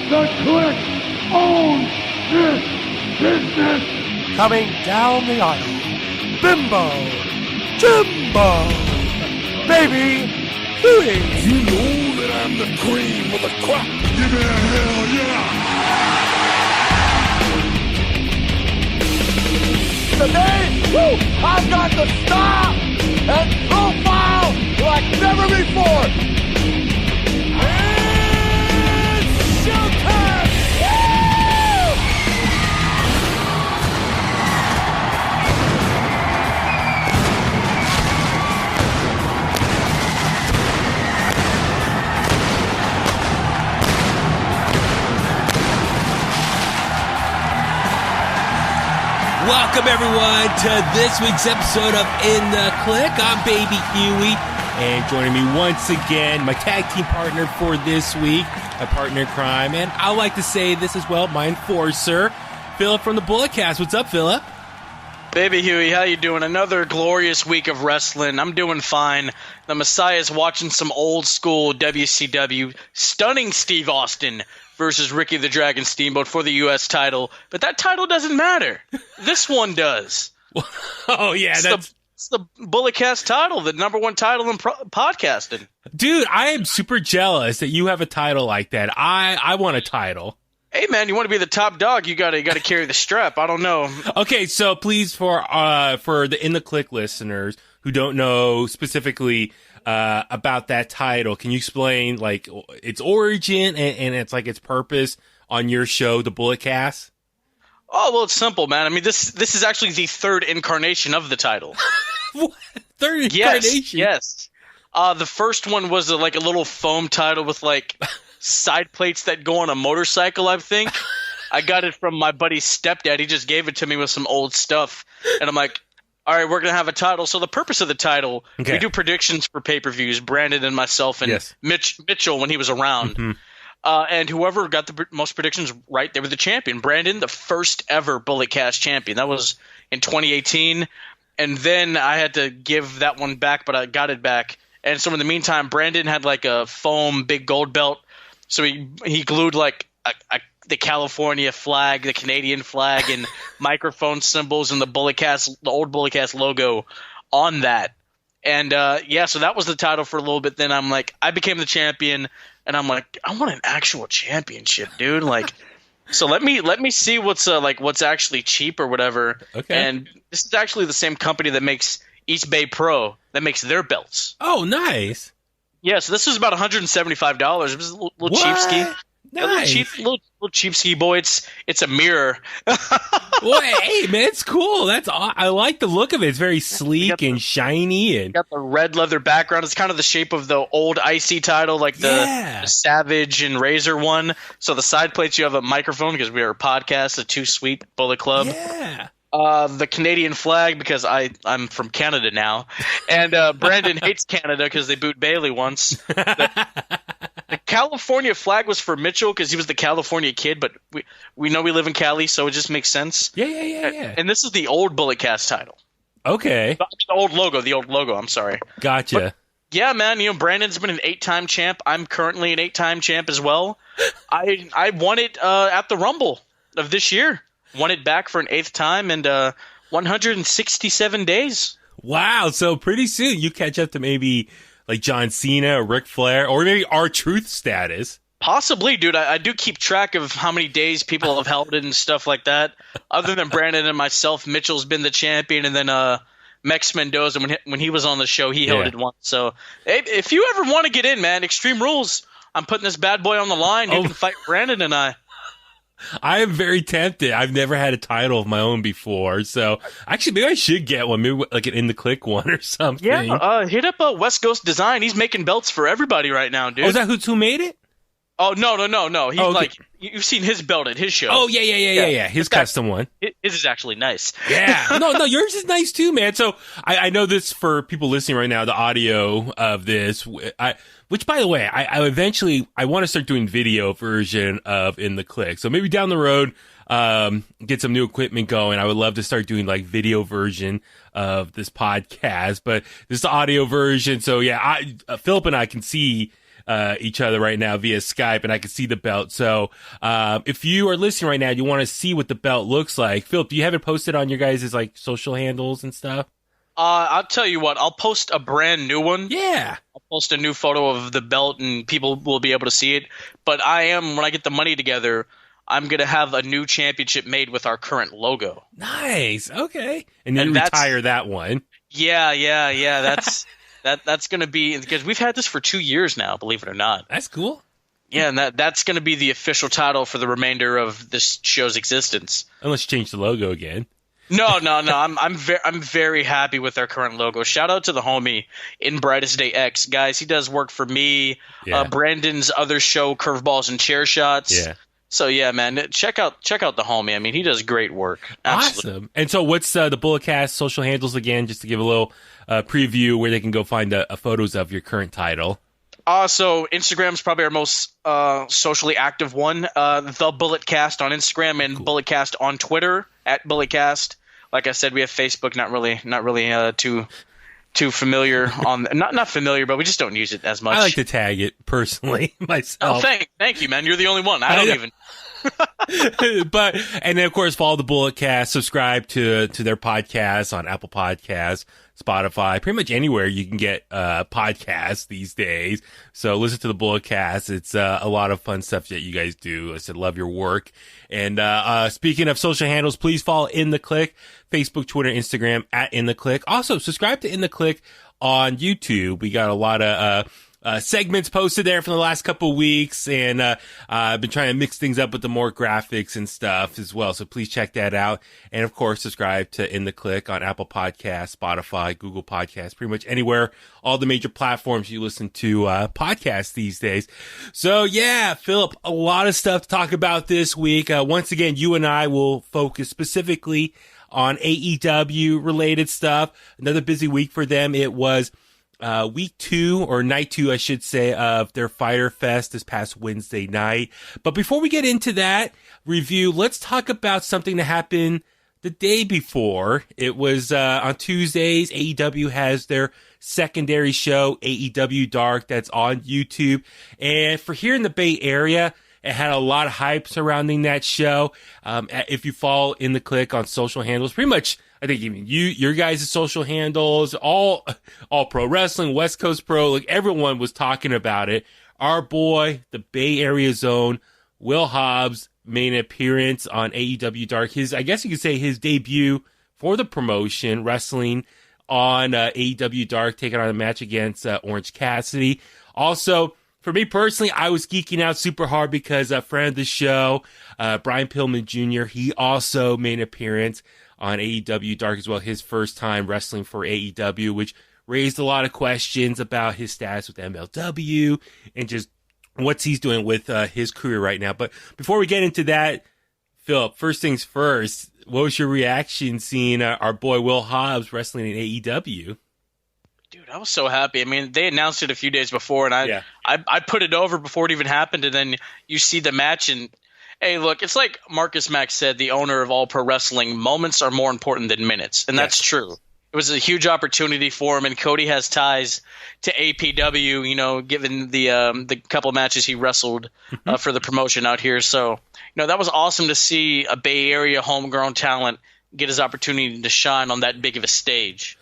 The Kliq owns this business. Coming down the aisle, Bimbo, Jimbo, Baby Huey. You know that I'm the cream of the crop. Give me a hell yeah. Today, I've got the style and profile like never before. It's showtime! Welcome, everyone, to this week's episode of In The Kliq. I'm Baby Huey, and joining me once again, my tag team partner for this week, my partner in crime, and I like to say this as well, my enforcer, Philip from the Bulletcast. What's up, Philip? Baby Huey, how you doing? Another glorious week of wrestling. I'm doing fine. The Messiah's watching some old school WCW, stunning Steve Austin versus Ricky the Dragon Steamboat for the U.S. title, but that title doesn't matter. This one does. Oh, yeah. It's the Bulletcast title, the number one title in podcasting. Dude, I am super jealous that you have a title like that. I want a title. Hey, man, you want to be the top dog, you gotta carry the strap. I don't know. Okay, so please, for the In The Kliq listeners who don't know specifically about that title, can you explain like its origin and it's like its purpose on your show, the Bulletcast? Oh, well, it's simple, man. I mean, this is actually the third incarnation of the title. What? Third incarnation? Yes. The first one was like a little foam title with like side plates that go on a motorcycle, I think. I got it from my buddy's stepdad. He just gave it to me with some old stuff. And I'm like, all right, we're going to have a title. So the purpose of the title, we do predictions for pay-per-views, Brandon and myself and Mitchell when he was around. Mm-hmm. And whoever got the most predictions right, they were the champion. Brandon, the first ever Bulletcast champion. That was in 2018. And then I had to give that one back, but I got it back. And so in the meantime, Brandon had like a foam big gold belt. So he glued like the California flag, the Canadian flag, and microphone symbols and the old Bulletcast logo on that. And so that was the title for a little bit. Then I'm like, I became the champion, and I'm like, I want an actual championship, dude. Like, so let me see what's actually cheap or whatever. Okay. And this is actually the same company that makes East Bay Pro that makes their belts. Oh, nice. Yeah, so this was about $175. It was a little cheapskate. Nice. Little cheapskate, boy. It's a mirror. Well, hey, man, it's cool. I like the look of it. It's very sleek and shiny. And got the red leather background. It's kind of the shape of the old IC title, like the Savage and Razor one. So the side plates, you have a microphone because we are a podcast, a Too Sweet Bullet Club. Yeah. The Canadian flag because I'm from Canada now, and Brandon hates Canada because they booed Bailey once. The California flag was for Mitchell because he was the California kid, but we know we live in Cali, so it just makes sense. Yeah. And this is the old Bulletcast title. Okay. The old logo. I'm sorry. Gotcha. But, yeah, man. You know, Brandon's been an 8-time champ. I'm currently an 8-time champ as well. I won it at the Rumble of this year. Won it back for an 8th time and 167 days. Wow. So pretty soon you catch up to maybe like John Cena or Ric Flair or maybe R-Truth status. Possibly, dude. I do keep track of how many days people have held it and stuff like that. Other than Brandon and myself, Mitchell's been the champion, and then Mex Mendoza, when he was on the show, he held it once. So if you ever want to get in, man, Extreme Rules, I'm putting this bad boy on the line. You can fight Brandon and I. I am very tempted. I've never had a title of my own before, so actually maybe I should get one, maybe like an In The Kliq one or something. Yeah, hit up West Coast Design. He's making belts for everybody right now, dude. Oh, is that who made it? Oh no. He's like you've seen his belt at his show. Oh yeah. His custom one. His is actually nice. Yeah. No, yours is nice too, man. So I know this for people listening right now, the audio of this. Which, by the way, I eventually want to start doing video version of In The Kliq. So maybe down the road, get some new equipment going. I would love to start doing like video version of this podcast, but this is the audio version. So yeah, Philip and I can see each other right now via Skype, and I can see the belt. So if you are listening right now, you want to see what the belt looks like. Philip, do you have it posted on your guys' like social handles and stuff? I'll tell you what. I'll post a brand new one. Yeah. I'll post a new photo of the belt, and people will be able to see it. But when I get the money together, I'm going to have a new championship made with our current logo. Nice. Okay. And then retire that one. Yeah. That's going to be – because we've had this for 2 years now, believe it or not. That's cool. Yeah, and that's going to be the official title for the remainder of this show's existence. Unless you change the logo again. No. I'm very happy with our current logo. Shout out to the homie in Brightest Day X, guys. He does work for me. Yeah. Brandon's other show, Curveballs and Chair Shots. Yeah. So yeah, man, check out the homie. I mean, he does great work. Absolutely. Awesome. And so, what's the Bulletcast social handles again? Just to give a little preview where they can go find photos of your current title. So Instagram's probably our most socially active one. The Bulletcast on Instagram and cool. Bulletcast on Twitter at Bulletcast. Like I said, we have Facebook. Not really too familiar on not familiar, but we just don't use it as much. I like to tag it personally myself. Oh, thank you, man. You're the only one. I don't even. But and then of course follow the Bulletcast, subscribe to their podcasts on Apple Podcasts, Spotify, pretty much anywhere you can get podcasts these days. So listen to the Bulletcast. It's a lot of fun stuff that you guys do. I said love your work. And speaking of social handles, please follow In The Kliq, Facebook, Twitter, Instagram at In The Kliq. Also subscribe to In The Kliq on YouTube. We got a lot of segments posted there for the last couple of weeks, and I've been trying to mix things up with the more graphics and stuff as well. So please check that out, and of course, subscribe to In The Kliq on Apple Podcasts, Spotify, Google Podcasts, pretty much anywhere, all the major platforms you listen to podcasts these days. So yeah, Philip, a lot of stuff to talk about this week. Once again, you and I will focus specifically on AEW related stuff. Another busy week for them. It was week 2 or night 2, I should say, of their Fyter Fest this past Wednesday night. But before we get into that review, let's talk about something that happened the day before. It was on Tuesdays. AEW has their secondary show, AEW Dark, that's on YouTube. And for here in the Bay Area, it had a lot of hype surrounding that show. If you follow In The Kliq on social handles, pretty much, I think even your guys' social handles, all pro wrestling, West Coast Pro, like everyone was talking about it. Our boy, the Bay Area Zone, Will Hobbs, made an appearance on AEW Dark. I guess you could say his debut for the promotion, wrestling on AEW Dark, taking on a match against Orange Cassidy. Also, for me personally, I was geeking out super hard because a friend of the show, Brian Pillman Jr., he also made an appearance on AEW Dark as well, his first time wrestling for AEW, which raised a lot of questions about his status with MLW and just what he's doing with his career right now. But before we get into that, Philip, first things first, what was your reaction seeing our boy Will Hobbs wrestling in AEW? Dude, I was so happy. I mean, they announced it a few days before, and I put it over before it even happened, and then you see the match, and hey, look, it's like Marcus Mack said, the owner of All Pro Wrestling, moments are more important than minutes, and that's true. It was a huge opportunity for him, and Cody has ties to APW, you know, given the couple matches he wrestled for the promotion out here. So, you know, that was awesome to see a Bay Area homegrown talent get his opportunity to shine on that big of a stage.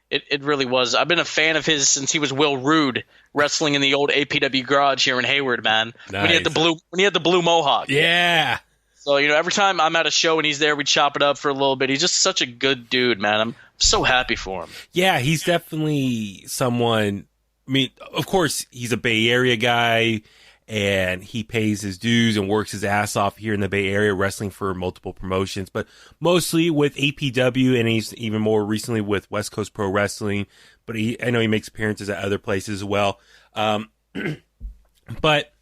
It really was. I've been a fan of his since he was Will Rude wrestling in the old APW garage here in Hayward, man. Nice. When he had the blue mohawk. Yeah. So, you know, every time I'm at a show and he's there, we chop it up for a little bit. He's just such a good dude, man. I'm so happy for him. Yeah, he's definitely someone. I mean, of course, he's a Bay Area guy, and he pays his dues and works his ass off here in the Bay Area, wrestling for multiple promotions, but mostly with APW, and he's even more recently with West Coast Pro Wrestling. But I know he makes appearances at other places as well. But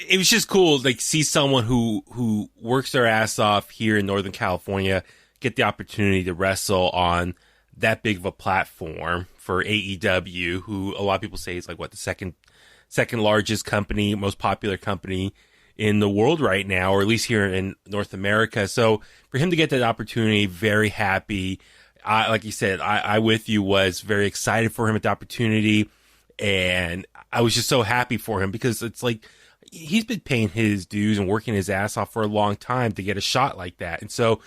it was just cool, like, see someone who works their ass off here in Northern California get the opportunity to wrestle on that big of a platform for AEW, who a lot of people say is like, what, the second largest company, most popular company in the world right now, or at least here in North America. So for him to get that opportunity, very happy. Like you said, I with you was very excited for him at the opportunity. And I was just so happy for him because it's like he's been paying his dues and working his ass off for a long time to get a shot like that. And so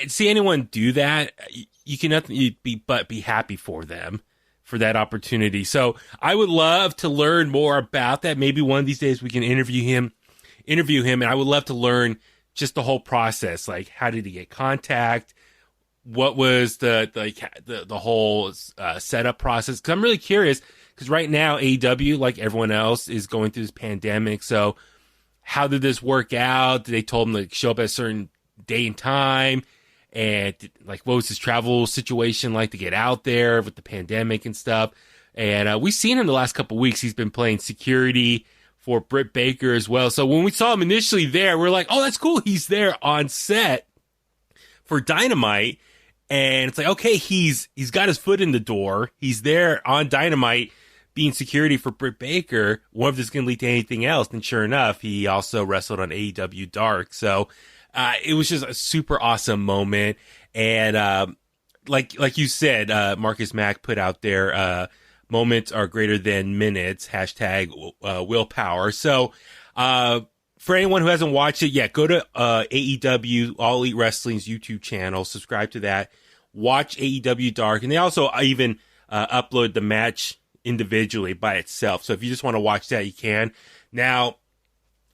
see anyone do that, you can nothing but be happy for them for that opportunity. So I would love to learn more about that. Maybe one of these days we can interview him, and I would love to learn just the whole process. Like, how did he get contact? What was the whole setup process? Because I'm really curious. Because right now AEW, like everyone else, is going through this pandemic. So how did this work out? Did they told him to show up at a certain day and time? And like, what was his travel situation like to get out there with the pandemic and stuff? And we've seen him the last couple of weeks. He's been playing security for Britt Baker as well. So when we saw him initially there, we're like, oh, that's cool. He's there on set for Dynamite. And it's like, okay, he's got his foot in the door. He's there on Dynamite being security for Britt Baker. What if this is going to lead to anything else? And sure enough, he also wrestled on AEW Dark. So it was just a super awesome moment. And like you said, Marcus Mack put out there, moments are greater than minutes, hashtag willpower. So for anyone who hasn't watched it yet, go to AEW All Elite Wrestling's YouTube channel, subscribe to that, watch AEW Dark. And they also even upload the match individually by itself. So if you just want to watch that, you can. Now,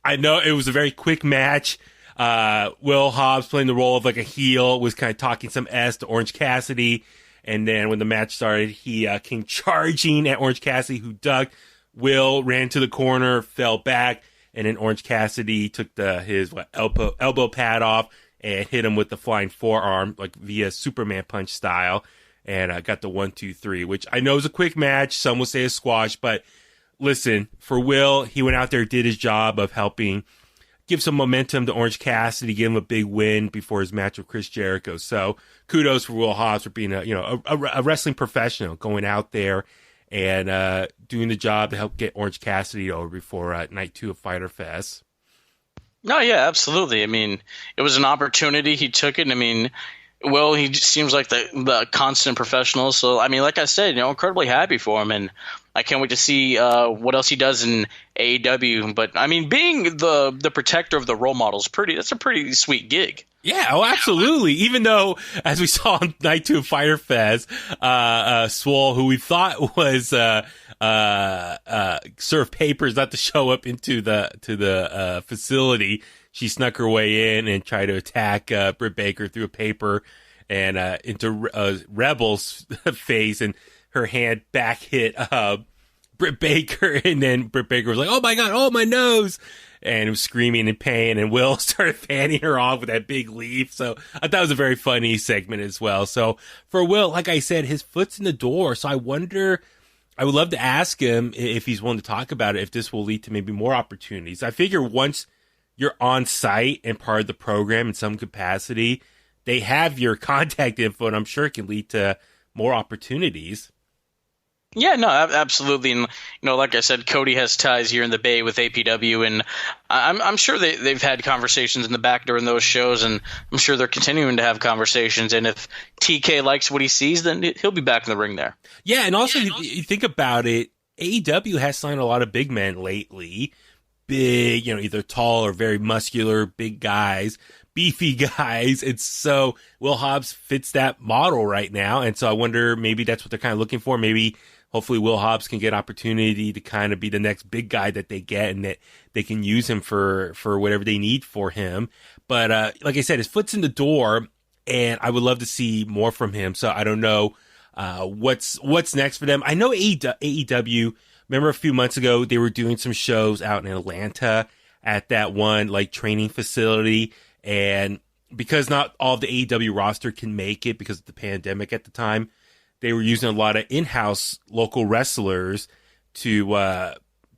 I know it was a very quick match. Will Hobbs, playing the role of like a heel, was kind of talking some S to Orange Cassidy. And then when the match started, he came charging at Orange Cassidy, who ducked. Will ran to the corner, fell back, and then Orange Cassidy took his elbow pad off and hit him with the flying forearm, like via Superman punch style. And got the 1, 2, 3, which I know is a quick match. Some will say a squash, but listen, for Will, he went out there, did his job of helping give some momentum to Orange Cassidy, give him a big win before his match with Chris Jericho. So kudos for Will Hobbs for being a wrestling professional, going out there and doing the job to help get Orange Cassidy over before night 2 of Fyter Fest. No, yeah, absolutely. I mean, it was an opportunity. He took it. I mean, Will, he just seems like the constant professional. So, I mean, like I said, incredibly happy for him. And I can't wait to see what else he does in AEW. But, I mean, being the protector of the role model is that's a pretty sweet gig. Yeah, oh, absolutely. Even though, as we saw on night 2 of Fyter Fest, Swole, who we thought was served papers not to show up into the facility, she snuck her way in and tried to attack Britt Baker through a paper and into Rebel's face, and her hand back hit Britt Baker, and then Britt Baker was like, "Oh my god, oh my nose!" and was screaming in pain, and Will started fanning her off with that big leaf. So I thought it was a very funny segment as well. So for Will, like I said, his foot's in the door. So I wonder, I would love to ask him if he's willing to talk about it, if this will lead to maybe more opportunities. I figure once you're on site and part of the program in some capacity, they have your contact info, and I'm sure it can lead to more opportunities. Yeah, no, absolutely. And, like I said, Cody has ties here in the Bay with APW, and I'm sure they've had conversations in the back during those shows, and I'm sure they're continuing to have conversations. And if TK likes what he sees, then he'll be back in the ring there. Yeah, and also, you think about it, AEW has signed a lot of big men lately. Big, either tall or very muscular, big guys, beefy guys. And so Will Hobbs fits that model right now. And so I wonder, maybe that's what they're kind of looking for. Maybe hopefully Will Hobbs can get opportunity to kind of be the next big guy that they get, and that they can use him for whatever they need for him. But like I said, his foot's in the door, and I would love to see more from him. So I don't know what's next for them. I know AEW, remember a few months ago, they were doing some shows out in Atlanta at that one training facility. And because not all of the AEW roster can make it because of the pandemic at the time, they were using a lot of in-house local wrestlers to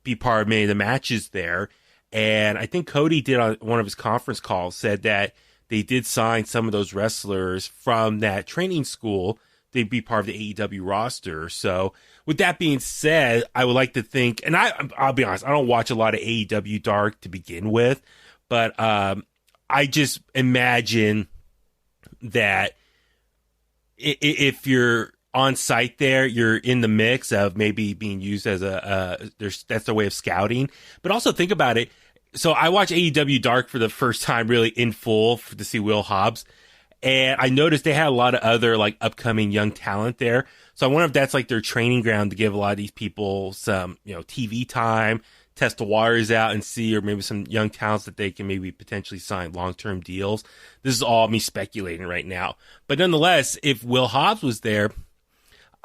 be part of many of the matches there. And I think Cody did on one of his conference calls, said that they did sign some of those wrestlers from that training school. They'd be part of the AEW roster. So with that being said, I would like to think, and I'll be honest, I don't watch a lot of AEW Dark to begin with, but I just imagine that if you're on site there, you're in the mix of maybe being used as that's their way of scouting. But also think about it. So I watched AEW Dark for the first time really in full to see Will Hobbs. And I noticed they had a lot of other like upcoming young talent there. So I wonder if that's like their training ground to give a lot of these people some, TV time, test the waters out and see, or maybe some young talents that they can maybe potentially sign long-term deals. This is all me speculating right now. But nonetheless, if Will Hobbs was there,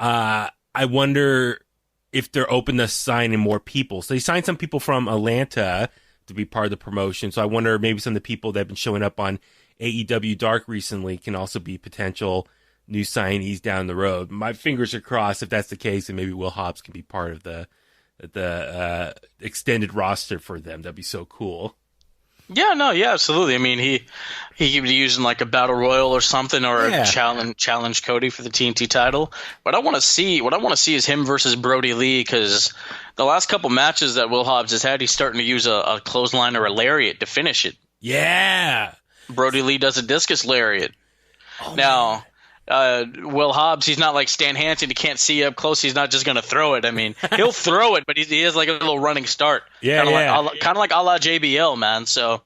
I wonder if they're open to signing more people. So they signed some people from Atlanta to be part of the promotion. So I wonder maybe some of the people that have been showing up on AEW Dark recently can also be potential new signees down the road. My fingers are crossed if that's the case, and maybe Will Hobbs can be part of the extended roster for them. That'd be so cool. Yeah, absolutely. I mean, he could be using like a battle royal or something, or a challenge Cody for the TNT title. What I want to see is him versus Brody Lee, because the last couple matches that Will Hobbs has had, he's starting to use a clothesline or a lariat to finish it. Yeah. Brody Lee does a discus lariat. Oh, now, Will Hobbs, he's not like Stan Hansen. He can't see up close. He's not just going to throw it. I mean, he'll throw it, but he has like a little running start. Yeah, kind of like a la JBL, man. So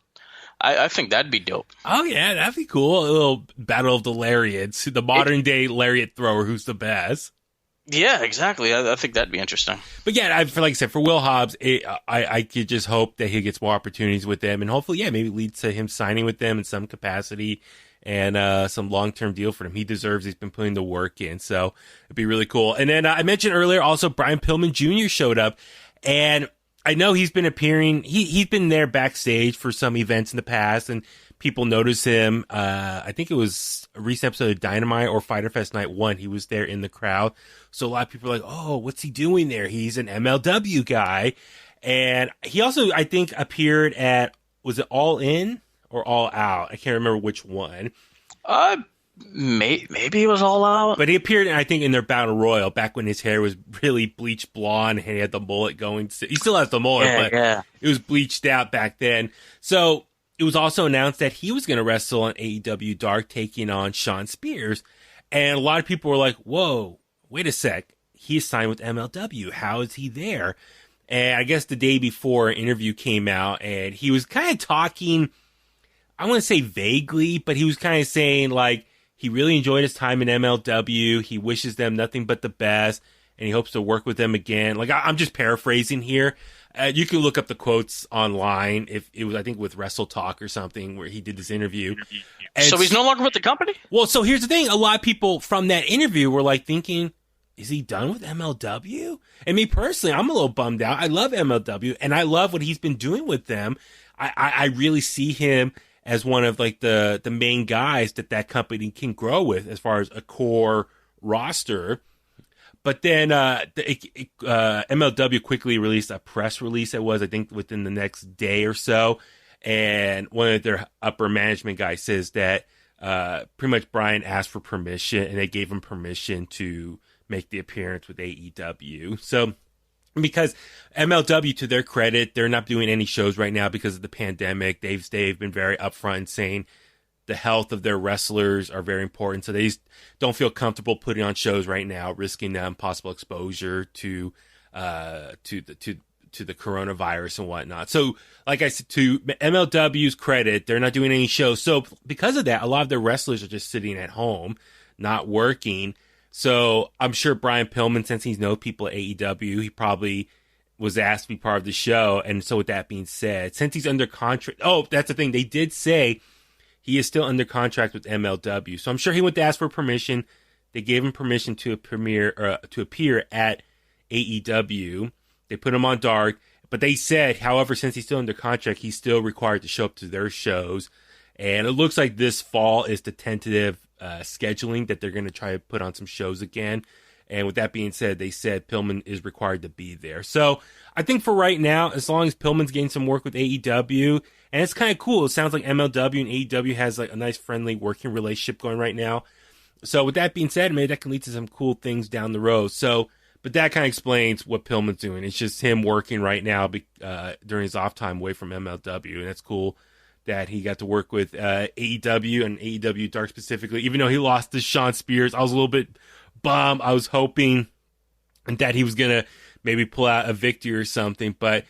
I think that'd be dope. Oh, yeah, that'd be cool. A little battle of the lariats. The modern-day lariat thrower, who's the best. Yeah, exactly. I think that'd be interesting. But yeah, like I said, for Will Hobbs, I could just hope that he gets more opportunities with them, and hopefully, maybe leads to him signing with them in some capacity and some long-term deal for him. He deserves. He's been putting the work in, so it'd be really cool. And then I mentioned earlier also Brian Pillman Jr. showed up, and I know he's been appearing. He's been there backstage for some events in the past, and people notice him. I think it was a recent episode of Dynamite or Fyter Fest Night 1. He was there in the crowd. So a lot of people are like, oh, what's he doing there? He's an MLW guy. And he also, I think, appeared at, was it All In or All Out? I can't remember which one. Maybe it was All Out. But he appeared, I think, in their Battle Royal back when his hair was really bleached blonde and he had the mullet going. He still has the mullet, but it was bleached out back then. So it was also announced that he was going to wrestle on AEW Dark, taking on Shawn Spears. And a lot of people were like, whoa, wait a sec. He's signed with MLW. How is he there? And I guess the day before, an interview came out, and he was kind of talking, I want to say vaguely, but he was kind of saying, like, he really enjoyed his time in MLW. He wishes them nothing but the best, and he hopes to work with them again. Like, I'm just paraphrasing here. You can look up the quotes online. If it was, I think, with Wrestle Talk or something, where he did this interview. And so he's no longer with the company? Well, so here's the thing. A lot of people from that interview were like thinking, is he done with MLW? And me personally, I'm a little bummed out. I love MLW, and I love what he's been doing with them. I really see him as one of like the main guys that company can grow with as far as a core roster. But then MLW quickly released a press release that was, I think, within the next day or so. And one of their upper management guys says that pretty much Brian asked for permission, and they gave him permission to make the appearance with AEW. So because MLW, to their credit, they're not doing any shows right now because of the pandemic. They've been very upfront saying the health of their wrestlers are very important. So they don't feel comfortable putting on shows right now, risking them possible exposure to the coronavirus and whatnot. So like I said, to MLW's credit, they're not doing any shows. So because of that, a lot of their wrestlers are just sitting at home, not working. So I'm sure Brian Pillman, since he knows people at AEW, he probably was asked to be part of the show. And so with that being said, since he's under contract, that's the thing. They did say he is still under contract with MLW. So I'm sure he went to ask for permission. They gave him permission to appear at AEW. They put him on Dark. But they said, however, since he's still under contract, he's still required to show up to their shows. And it looks like this fall is the tentative scheduling that they're going to try to put on some shows again. And with that being said, they said Pillman is required to be there. So I think for right now, as long as Pillman's getting some work with AEW, and it's kind of cool. It sounds like MLW and AEW has like a nice friendly working relationship going right now. So with that being said, maybe that can lead to some cool things down the road. So, but that kind of explains what Pillman's doing. It's just him working right now during his off time away from MLW. And that's cool that he got to work with AEW and AEW Dark specifically, even though he lost to Shawn Spears. I was a little bit bummed. I was hoping that he was going to maybe pull out a victory or something. But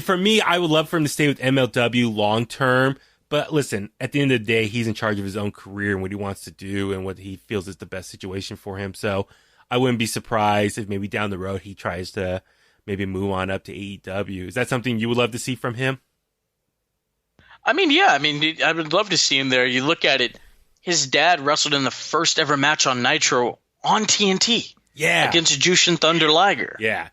for me, I would love for him to stay with MLW long term. But listen, at the end of the day, he's in charge of his own career and what he wants to do and what he feels is the best situation for him. So I wouldn't be surprised if maybe down the road he tries to maybe move on up to AEW. Is that something you would love to see from him? I mean, yeah. I mean, I would love to see him there. You look at it, his dad wrestled in the first ever match on Nitro on TNT. Yeah. Against Jushin Thunder Liger. Yeah.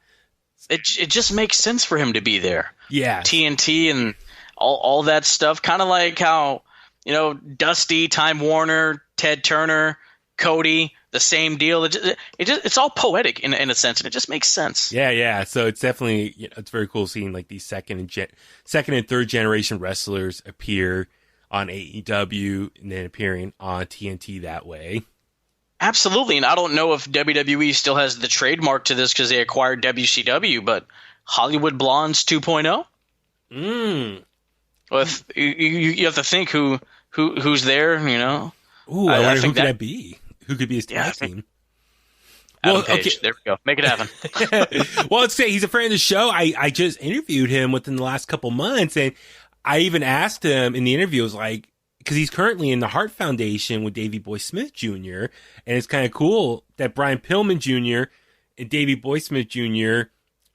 It just makes sense for him to be there. Yeah. TNT and all that stuff. Kind of like how, Dusty, Time Warner, Ted Turner, Cody, the same deal. It's all poetic in a sense, and it just makes sense. Yeah. So it's definitely, it's very cool seeing like these second and third generation wrestlers appear on AEW and then appearing on TNT that way. Absolutely, and I don't know if WWE still has the trademark to this because they acquired WCW, but Hollywood Blondes 2.0. Well, you have to think who's there, Ooh, I wonder who could that be? Who could be his tag team? Adam Page. Okay. There we go. Make it happen. Well, let's say he's a friend of the show. I just interviewed him within the last couple months, and I even asked him in the interview, I was like, because he's currently in the Hart Foundation with Davey Boy Smith Jr., and it's kind of cool that Brian Pillman Jr. and Davey Boy Smith Jr.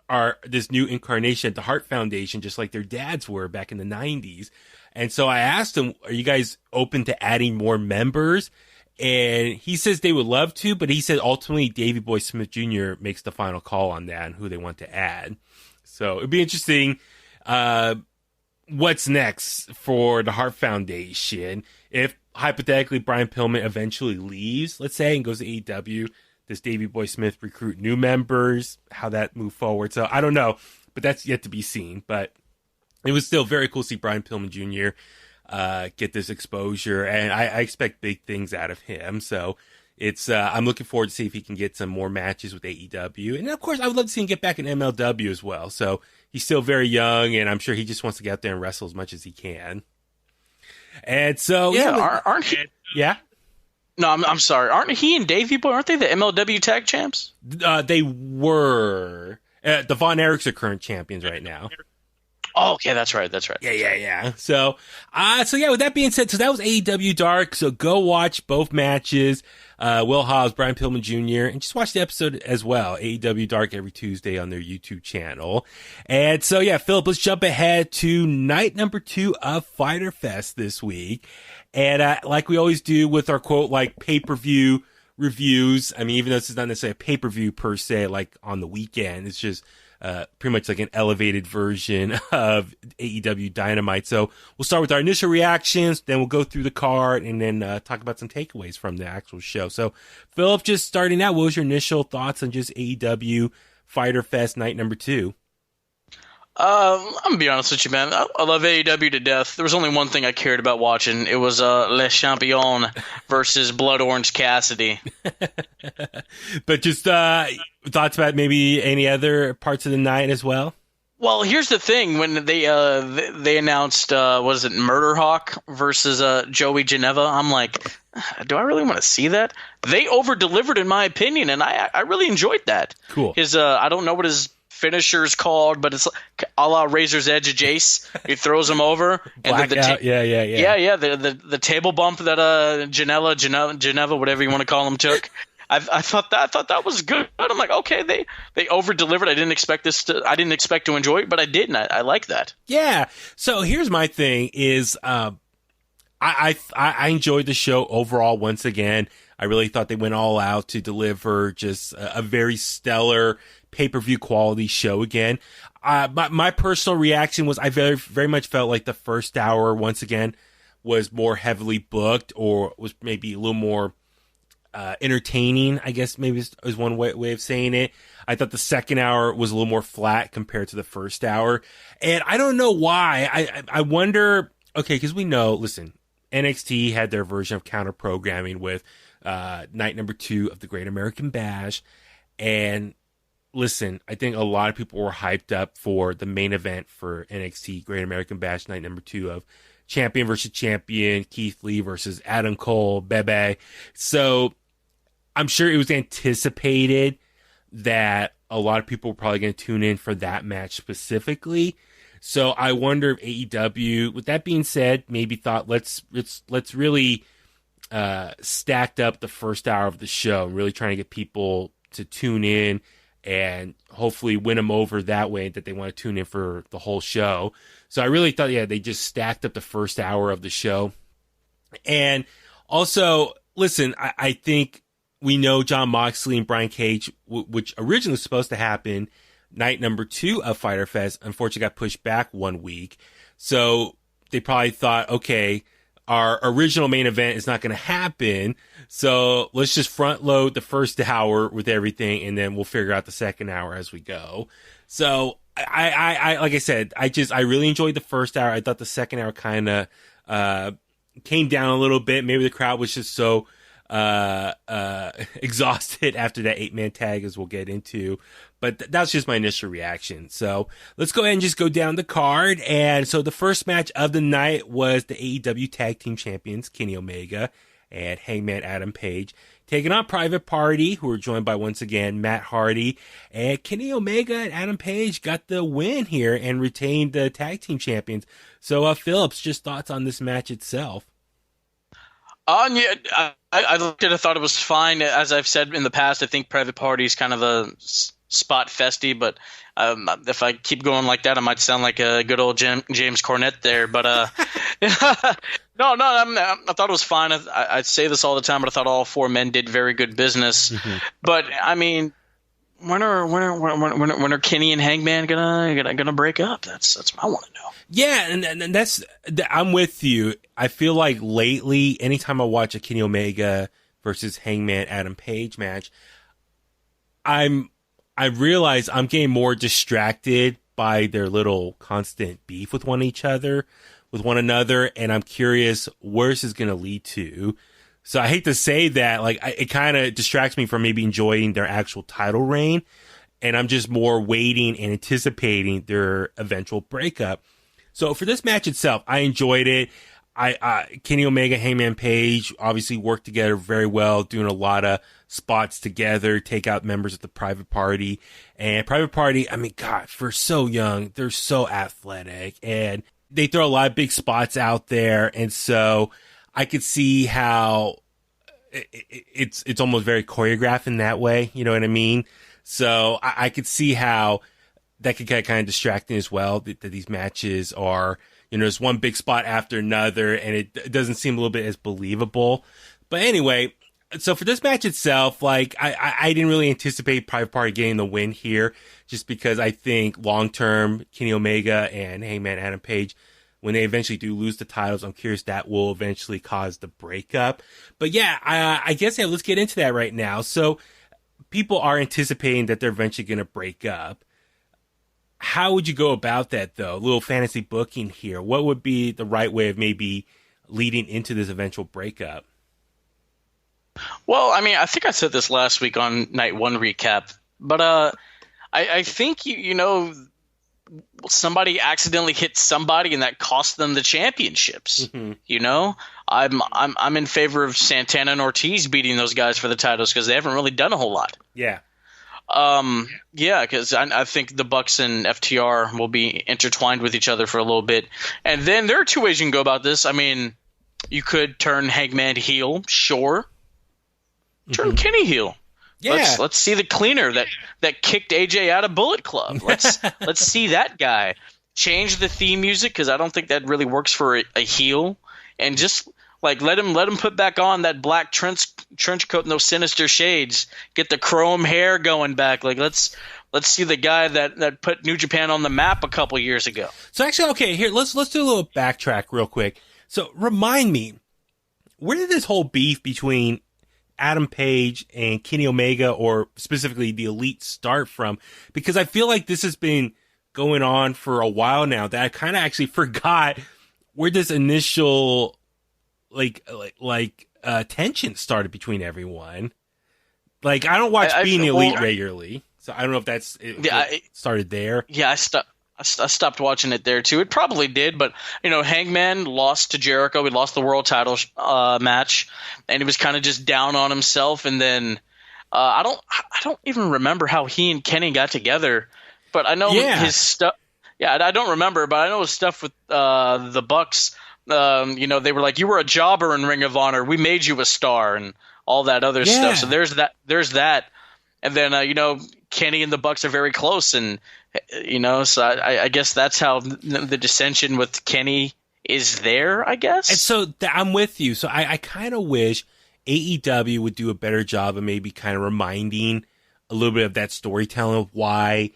are this new incarnation at the Hart Foundation, just like their dads were back in the 90s. And so I asked him, are you guys open to adding more members? And he says they would love to, but he said ultimately Davey Boy Smith Jr. makes the final call on that and who they want to add. So it'd be interesting. What's next for the Hart Foundation? If hypothetically Brian Pillman eventually leaves, let's say, and goes to AEW, does Davey Boy Smith recruit new members? How that move forward? So I don't know, but that's yet to be seen. But it was still very cool to see Brian Pillman Jr. Get this exposure, and I expect big things out of him. So it's I'm looking forward to see if he can get some more matches with AEW, and of course I would love to see him get back in MLW as well. So he's still very young, and I'm sure he just wants to get out there and wrestle as much as he can. And so aren't he? Yeah. No, I'm sorry. Aren't he and Davey Boy? Aren't they the MLW Tag Champs? They were. The Von Erichs are current champions right now. Oh, okay, that's right. Yeah. So yeah, with that being said, so that was AEW Dark. So go watch both matches. Will Hobbs, Brian Pillman Jr., and just watch the episode as well. AEW Dark every Tuesday on their YouTube channel. And so yeah, Philip, let's jump ahead to night number 2 of Fyter Fest this week. And like we always do with our quote, like pay-per-view reviews. I mean, even though this is not necessarily a pay-per-view per se, like on the weekend, it's just pretty much like an elevated version of AEW Dynamite. So we'll start with our initial reactions, then we'll go through the card, and then talk about some takeaways from the actual show. So, Philip, just starting out, what was your initial thoughts on just AEW Fyter Fest night number 2? I'm gonna be honest with you, man. I love AEW to death. There was only one thing I cared about watching. It was Le Champion versus Blood Orange Cassidy. But just thoughts about maybe any other parts of the night as well? Well, here's the thing: when they announced what is it, Murder Hawk versus Joey Janela, I'm like, do I really want to see that? They over delivered, in my opinion, and I really enjoyed that. Cool. His I don't know what his finisher's called, but it's a la Razor's Edge of Jace. He throws him over, and the table bump that Janela, whatever you want to call him, took. I thought that was good. I'm like, okay, they over delivered. I didn't expect to enjoy it, but I did, and I like that. Yeah. So here's my thing: is I enjoyed the show overall. Once again, I really thought they went all out to deliver just a very stellar pay-per-view quality show again. My personal reaction was I very, very much felt like the first hour, once again, was more heavily booked, or was maybe a little more entertaining, I guess maybe is one way of saying it. I thought the second hour was a little more flat compared to the first hour. And I don't know why. I wonder, okay, because we know, listen, NXT had their version of counter-programming with night number 2 of the Great American Bash. And listen, I think a lot of people were hyped up for the main event for NXT Great American Bash night number 2 of champion versus champion, Keith Lee versus Adam Cole, Bebe. So I'm sure it was anticipated that a lot of people were probably going to tune in for that match specifically. So I wonder if AEW, with that being said, maybe thought let's really stacked up the first hour of the show and really trying to get people to tune in and hopefully win them over that way, that they want to tune in for the whole show. So I really thought, they just stacked up the first hour of the show. And also, listen, I think we know Jon Moxley and Brian Cage, which originally was supposed to happen night number 2 of Fyter Fest, unfortunately got pushed back 1 week. So they probably thought, okay, our original main event is not going to happen, so let's just front load the first hour with everything, and then we'll figure out the second hour as we go. So I like I said, I really enjoyed the first hour. I thought the second hour kind of came down a little bit. Maybe the crowd was just so exhausted after that 8-man tag, as we'll get into. But that's just my initial reaction. So let's go ahead and just go down the card. And so the first match of the night was the AEW Tag Team Champions, Kenny Omega and Hangman Adam Page, taking on Private Party, who were joined by, once again, Matt Hardy. And Kenny Omega and Adam Page got the win here and retained the Tag Team Champions. So, Phillips, just thoughts on this match itself? Yeah, I looked at it, I thought it was fine. As I've said in the past, I think Private Party is kind of a spot festy, but if I keep going like that, I might sound like a good old James Cornette there. But no, I thought it was fine. I say this all the time, but I thought all 4 men did very good business. Mm-hmm. But I mean, when are Kenny and Hangman gonna break up? That's what I want to know. Yeah, and I'm with you. I feel like lately, anytime I watch a Kenny Omega versus Hangman Adam Page match, I realize I'm getting more distracted by their little constant beef with one another, and I'm curious where this is going to lead to. So I hate to say that, like, it kind of distracts me from maybe enjoying their actual title reign, and I'm just more waiting and anticipating their eventual breakup. So for this match itself, I enjoyed it. Kenny Omega, Hangman Page obviously worked together very well, doing a lot of spots together, take out members of the Private Party. And Private Party, I mean, God, for so young, they're so athletic, and they throw a lot of big spots out there. And so I could see how it's almost very choreographed in that way. You know what I mean? So I could see how that could get kind of distracting as well, that these matches are, there's one big spot after another, and it doesn't seem a little bit as believable. But anyway, so for this match itself, like, I didn't really anticipate Private Party getting the win here, just because I think long-term Kenny Omega and Hangman Adam Page, when they eventually do lose the titles, I'm curious that will eventually cause the breakup. But yeah, I guess, let's get into that right now. So people are anticipating that they're eventually going to break up. How would you go about that, though? A little fantasy booking here. What would be the right way of maybe leading into this eventual breakup? Well, I mean, I think I said this last week on Night 1 recap, but I think, somebody accidentally hit somebody and that cost them the championships. Mm-hmm. I'm in favor of Santana and Ortiz beating those guys for the titles because they haven't really done a whole lot. Yeah. Because I think the Bucks and FTR will be intertwined with each other for a little bit. And then there are 2 ways you can go about this. I mean, you could turn Hangman heel, sure. Turn Kenny heel. Yeah. Let's see the cleaner that kicked AJ out of Bullet Club. Let's see that guy. Change the theme music, because I don't think that really works for a heel. And just like let him put back on that black trench coat and those sinister shades. Get the chrome hair going back. Like let's see the guy that put New Japan on the map a couple years ago. So actually, okay, here let's do a little backtrack real quick. So remind me, where did this whole beef between Adam Page and Kenny Omega, or specifically the Elite, start from? Because I feel like this has been going on for a while now, that I kind of actually forgot where this initial tension started between everyone. Like, I don't watch Being Elite regularly, so I don't know if that's it started there. Yeah, I stopped watching it there too. It probably did, but Hangman lost to Jericho. He lost the world title match, and he was kind of just down on himself. And then I don't even remember how he and Kenny got together, but I know his stuff. Yeah, I don't remember, but I know his stuff with the Bucks. They were like, "You were a jobber in Ring of Honor. We made you a star," and all that other stuff. So there's that. And then Kenny and the Bucks are very close, and so I guess that's how the dissension with Kenny is there, I guess. And so I'm with you. So I kind of wish AEW would do a better job of maybe kind of reminding a little bit of that storytelling of why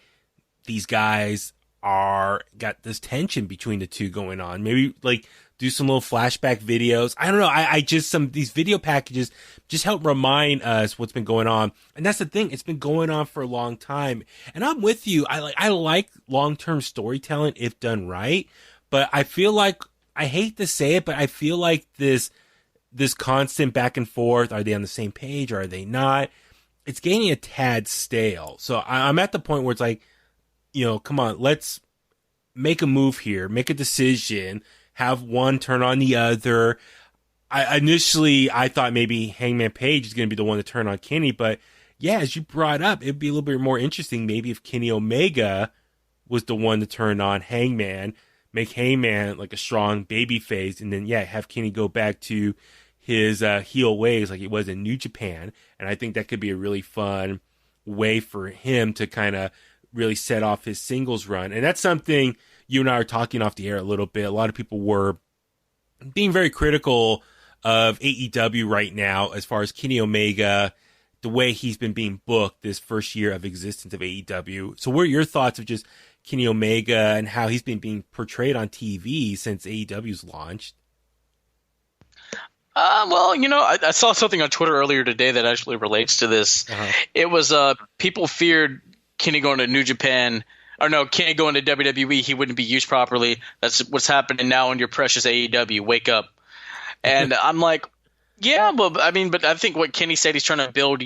these guys got this tension between the two going on. Maybe like do some little flashback videos. I don't know. I just, these video packages just help remind us what's been going on. And that's the thing. It's been going on for a long time. And I'm with you. I like long-term storytelling if done right. But I feel like, I hate to say it, but I feel like this constant back and forth, are they on the same page or are they not? It's getting a tad stale. So I'm at the point where it's like, come on, let's make a move here, make a decision, have one turn on the other. Initially I thought maybe Hangman Page is going to be the one to turn on Kenny, but yeah, as you brought up, it'd be a little bit more interesting maybe if Kenny Omega was the one to turn on Hangman, make Hangman like a strong baby face, and then have Kenny go back to his heel ways like it was in New Japan. And I think that could be a really fun way for him to kind of really set off his singles run. And that's something you and I are talking off the air a little bit. A lot of people were being very critical of AEW right now as far as Kenny Omega, the way he's been being booked this first year of existence of AEW. So what are your thoughts of just Kenny Omega and how he's been being portrayed on TV since AEW's launched? I saw something on Twitter earlier today that actually relates to this. Uh-huh. It was people feared Kenny going to New Japan, or no, Kenny going to WWE, he wouldn't be used properly. That's what's happening now in your precious AEW. Wake up. And I'm like, yeah, but I think what Kenny said, he's trying to build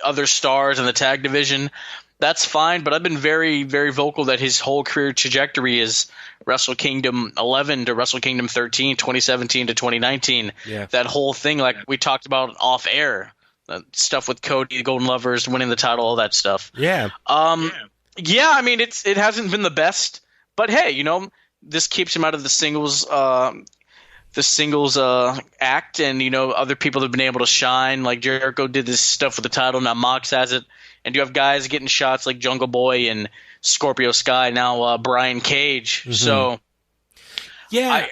other stars in the tag division. That's fine, but I've been very, very vocal that his whole career trajectory is Wrestle Kingdom 11 to Wrestle Kingdom 13, 2017 to 2019. Yeah. That whole thing, like we talked about off air, stuff with Cody, the Golden Lovers, winning the title, all that stuff. Yeah. It hasn't been the best, but hey, this keeps him out of the singles act, and other people have been able to shine. Like Jericho did this stuff with the title, now Mox has it, and you have guys getting shots like Jungle Boy and Scorpio Sky, now Brian Cage. Mm-hmm. So yeah,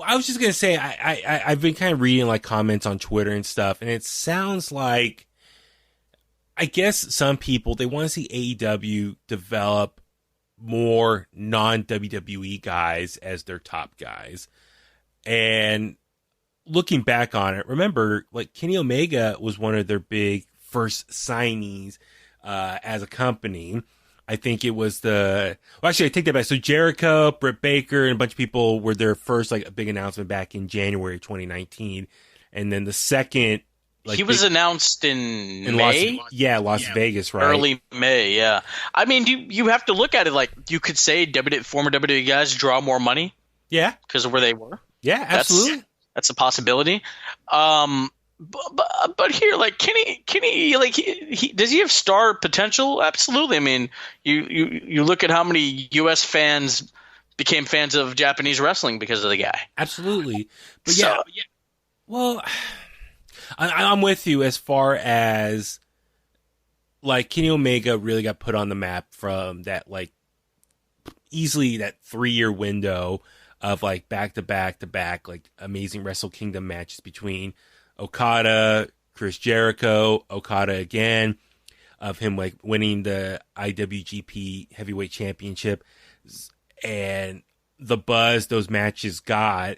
I was just gonna say I've been kind of reading like comments on Twitter and stuff, and it sounds like I guess some people, they want to see AEW develop more non-WWE guys as their top guys. And looking back on it, remember, like Kenny Omega was one of their big first signees as a company. I think it was actually, I take that back. So Jericho, Britt Baker, and a bunch of people were their first like big announcement back in January 2019. And then the second, he was announced in May? Las Vegas, right? Early May, yeah. I mean, you have to look at it like you could say former WWE guys draw more money. Yeah. Because of where they were. Yeah, absolutely. That's a possibility. But here, like Kenny, like does he have star potential? Absolutely. I mean, you look at how many U.S. fans became fans of Japanese wrestling because of the guy. Absolutely. But yeah. Well, I'm with you as far as like Kenny Omega really got put on the map from that like easily that 3-year window of like back to back like amazing Wrestle Kingdom matches between Okada, Chris Jericho, Okada again, of him like winning the IWGP Heavyweight Championship, and the buzz those matches got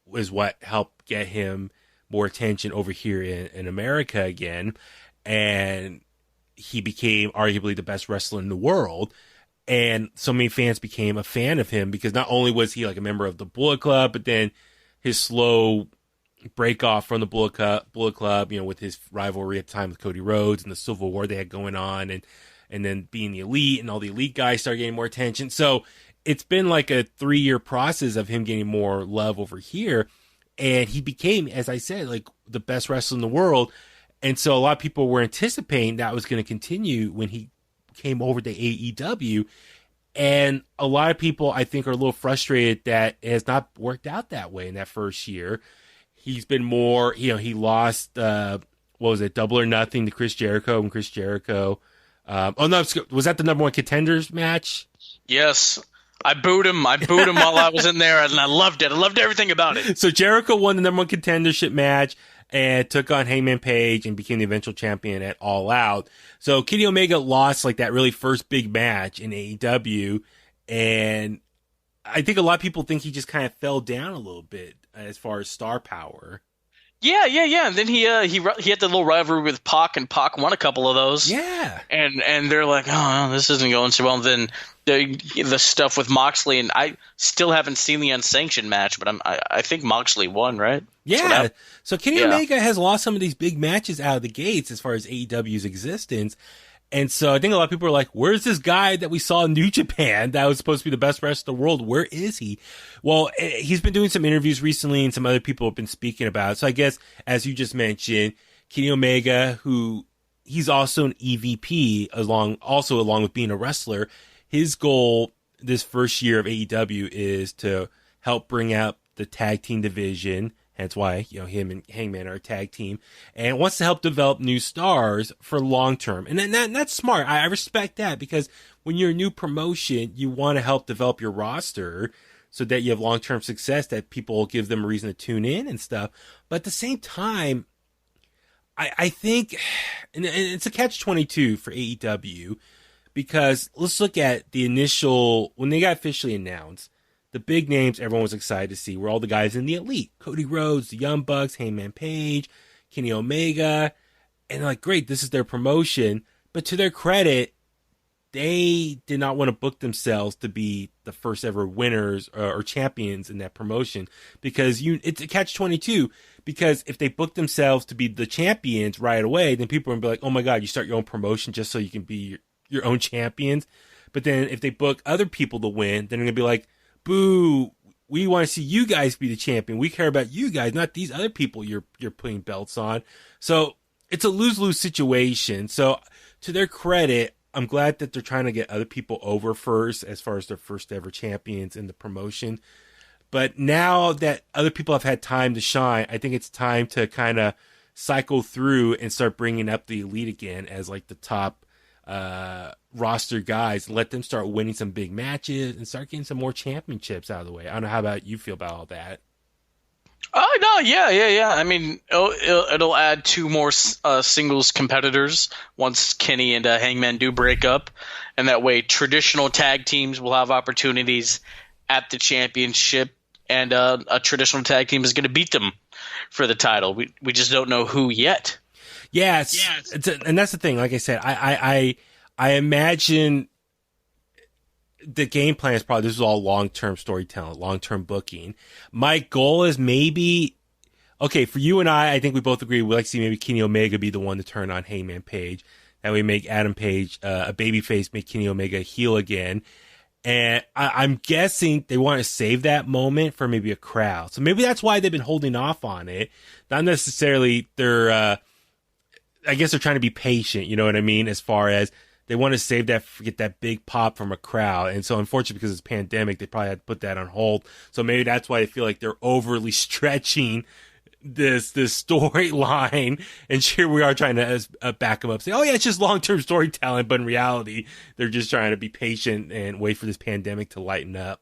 was what helped get him more attention over here in America again, and he became arguably the best wrestler in the world. And so many fans became a fan of him because not only was he like a member of the Bullet Club, but then his slow break off from the Bullet Club, with his rivalry at the time with Cody Rhodes and the Civil War they had going on. And and then being the elite, and all the elite guys started getting more attention. So it's been like a 3-year process of him getting more love over here. And he became, as I said, like the best wrestler in the world. And so a lot of people were anticipating that was going to continue when he came over to AEW. And a lot of people, I think, are a little frustrated that it has not worked out that way in that first year. He's been more, he lost, what was it, Double or Nothing to Chris Jericho, and Chris Jericho. Was that the number one contenders match? Yes. I booed him while I was in there, and I loved it. I loved everything about it. So Jericho won the number one contendership match and took on Hangman Page and became the eventual champion at All Out. So Kenny Omega lost like that really first big match in AEW, and I think a lot of people think he just kind of fell down a little bit as far as star power. Yeah. And then he had the little rivalry with Pac, and Pac won a couple of those. Yeah. And they're like, oh, this isn't going so well. And then the stuff with Moxley, and I still haven't seen the unsanctioned match, but I think Moxley won, right? Yeah. So Kenny Omega has lost some of these big matches out of the gates as far as AEW's existence. And so I think a lot of people are like, where's this guy that we saw in New Japan that was supposed to be the best wrestler in the world? Where is he? Well, he's been doing some interviews recently, and some other people have been speaking about it. So I guess, as you just mentioned, Kenny Omega, who he's also an EVP along with being a wrestler, his goal this first year of AEW is to help bring out the tag team division. That's why, him and Hangman are a tag team, and wants to help develop new stars for long term. And that's smart. I respect that, because when you're a new promotion, you want to help develop your roster so that you have long term success, that people give them a reason to tune in and stuff. But at the same time, I think, and it's a catch-22 for AEW, because let's look at the initial, when they got officially announced, the big names everyone was excited to see were all the guys in the elite. Cody Rhodes, the Young Bucks, Hangman Page, Kenny Omega. And like, great, this is their promotion. But to their credit, they did not want to book themselves to be the first ever winners or champions in that promotion. Because it's a catch-22. Because if they book themselves to be the champions right away, then people are going to be like, oh my God, you start your own promotion just so you can be your own champions. But then if they book other people to win, then they're going to be like, boo, we want to see you guys be the champion. We care about you guys, not these other people you're putting belts on. So it's a lose-lose situation. So to their credit, I'm glad that they're trying to get other people over first as far as their first ever champions in the promotion. But now that other people have had time to shine, I think it's time to kind of cycle through and start bringing up the elite again as like the top roster guys, and let them start winning some big matches and start getting some more championships out of the way. I don't know how about you feel about all that. Oh no, yeah. I mean, it'll add 2 more singles competitors once Kenny and Hangman do break up, and that way traditional tag teams will have opportunities at the championship, and a traditional tag team is going to beat them for the title. We just don't know who yet. Yes. And that's the thing. Like I said, I imagine the game plan is probably, this is all long-term storytelling, long-term booking. My goal is maybe, okay, for you and I think we both agree we'd like to see maybe Kenny Omega be the one to turn on Hangman Page. That way make Adam Page a babyface, make Kenny Omega heel again. And I'm guessing they want to save that moment for maybe a crowd. So maybe that's why they've been holding off on it. Not necessarily I guess they're trying to be patient, you know what I mean? As far as they want to save that, get that big pop from a crowd. And so unfortunately, because it's pandemic, they probably had to put that on hold. So maybe that's why they feel like they're overly stretching this storyline. And here we are trying to back them up, say, oh yeah, it's just long-term storytelling. But in reality, they're just trying to be patient and wait for this pandemic to lighten up.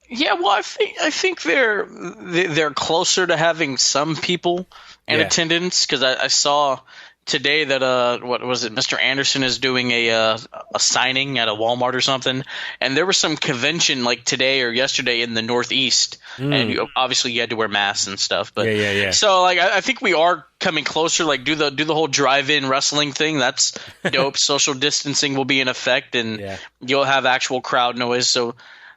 Yeah, well, I think they're closer to having some people in attendance, because I saw today that what was it, Mr. Anderson is doing a signing at a Walmart or something, and there was some convention like today or yesterday in the Northeast, and obviously you had to wear masks and stuff. But yeah. So like I think we are coming closer. Like do the whole drive-in wrestling thing. That's dope. Social distancing will be in effect, and you'll have actual crowd noise. So.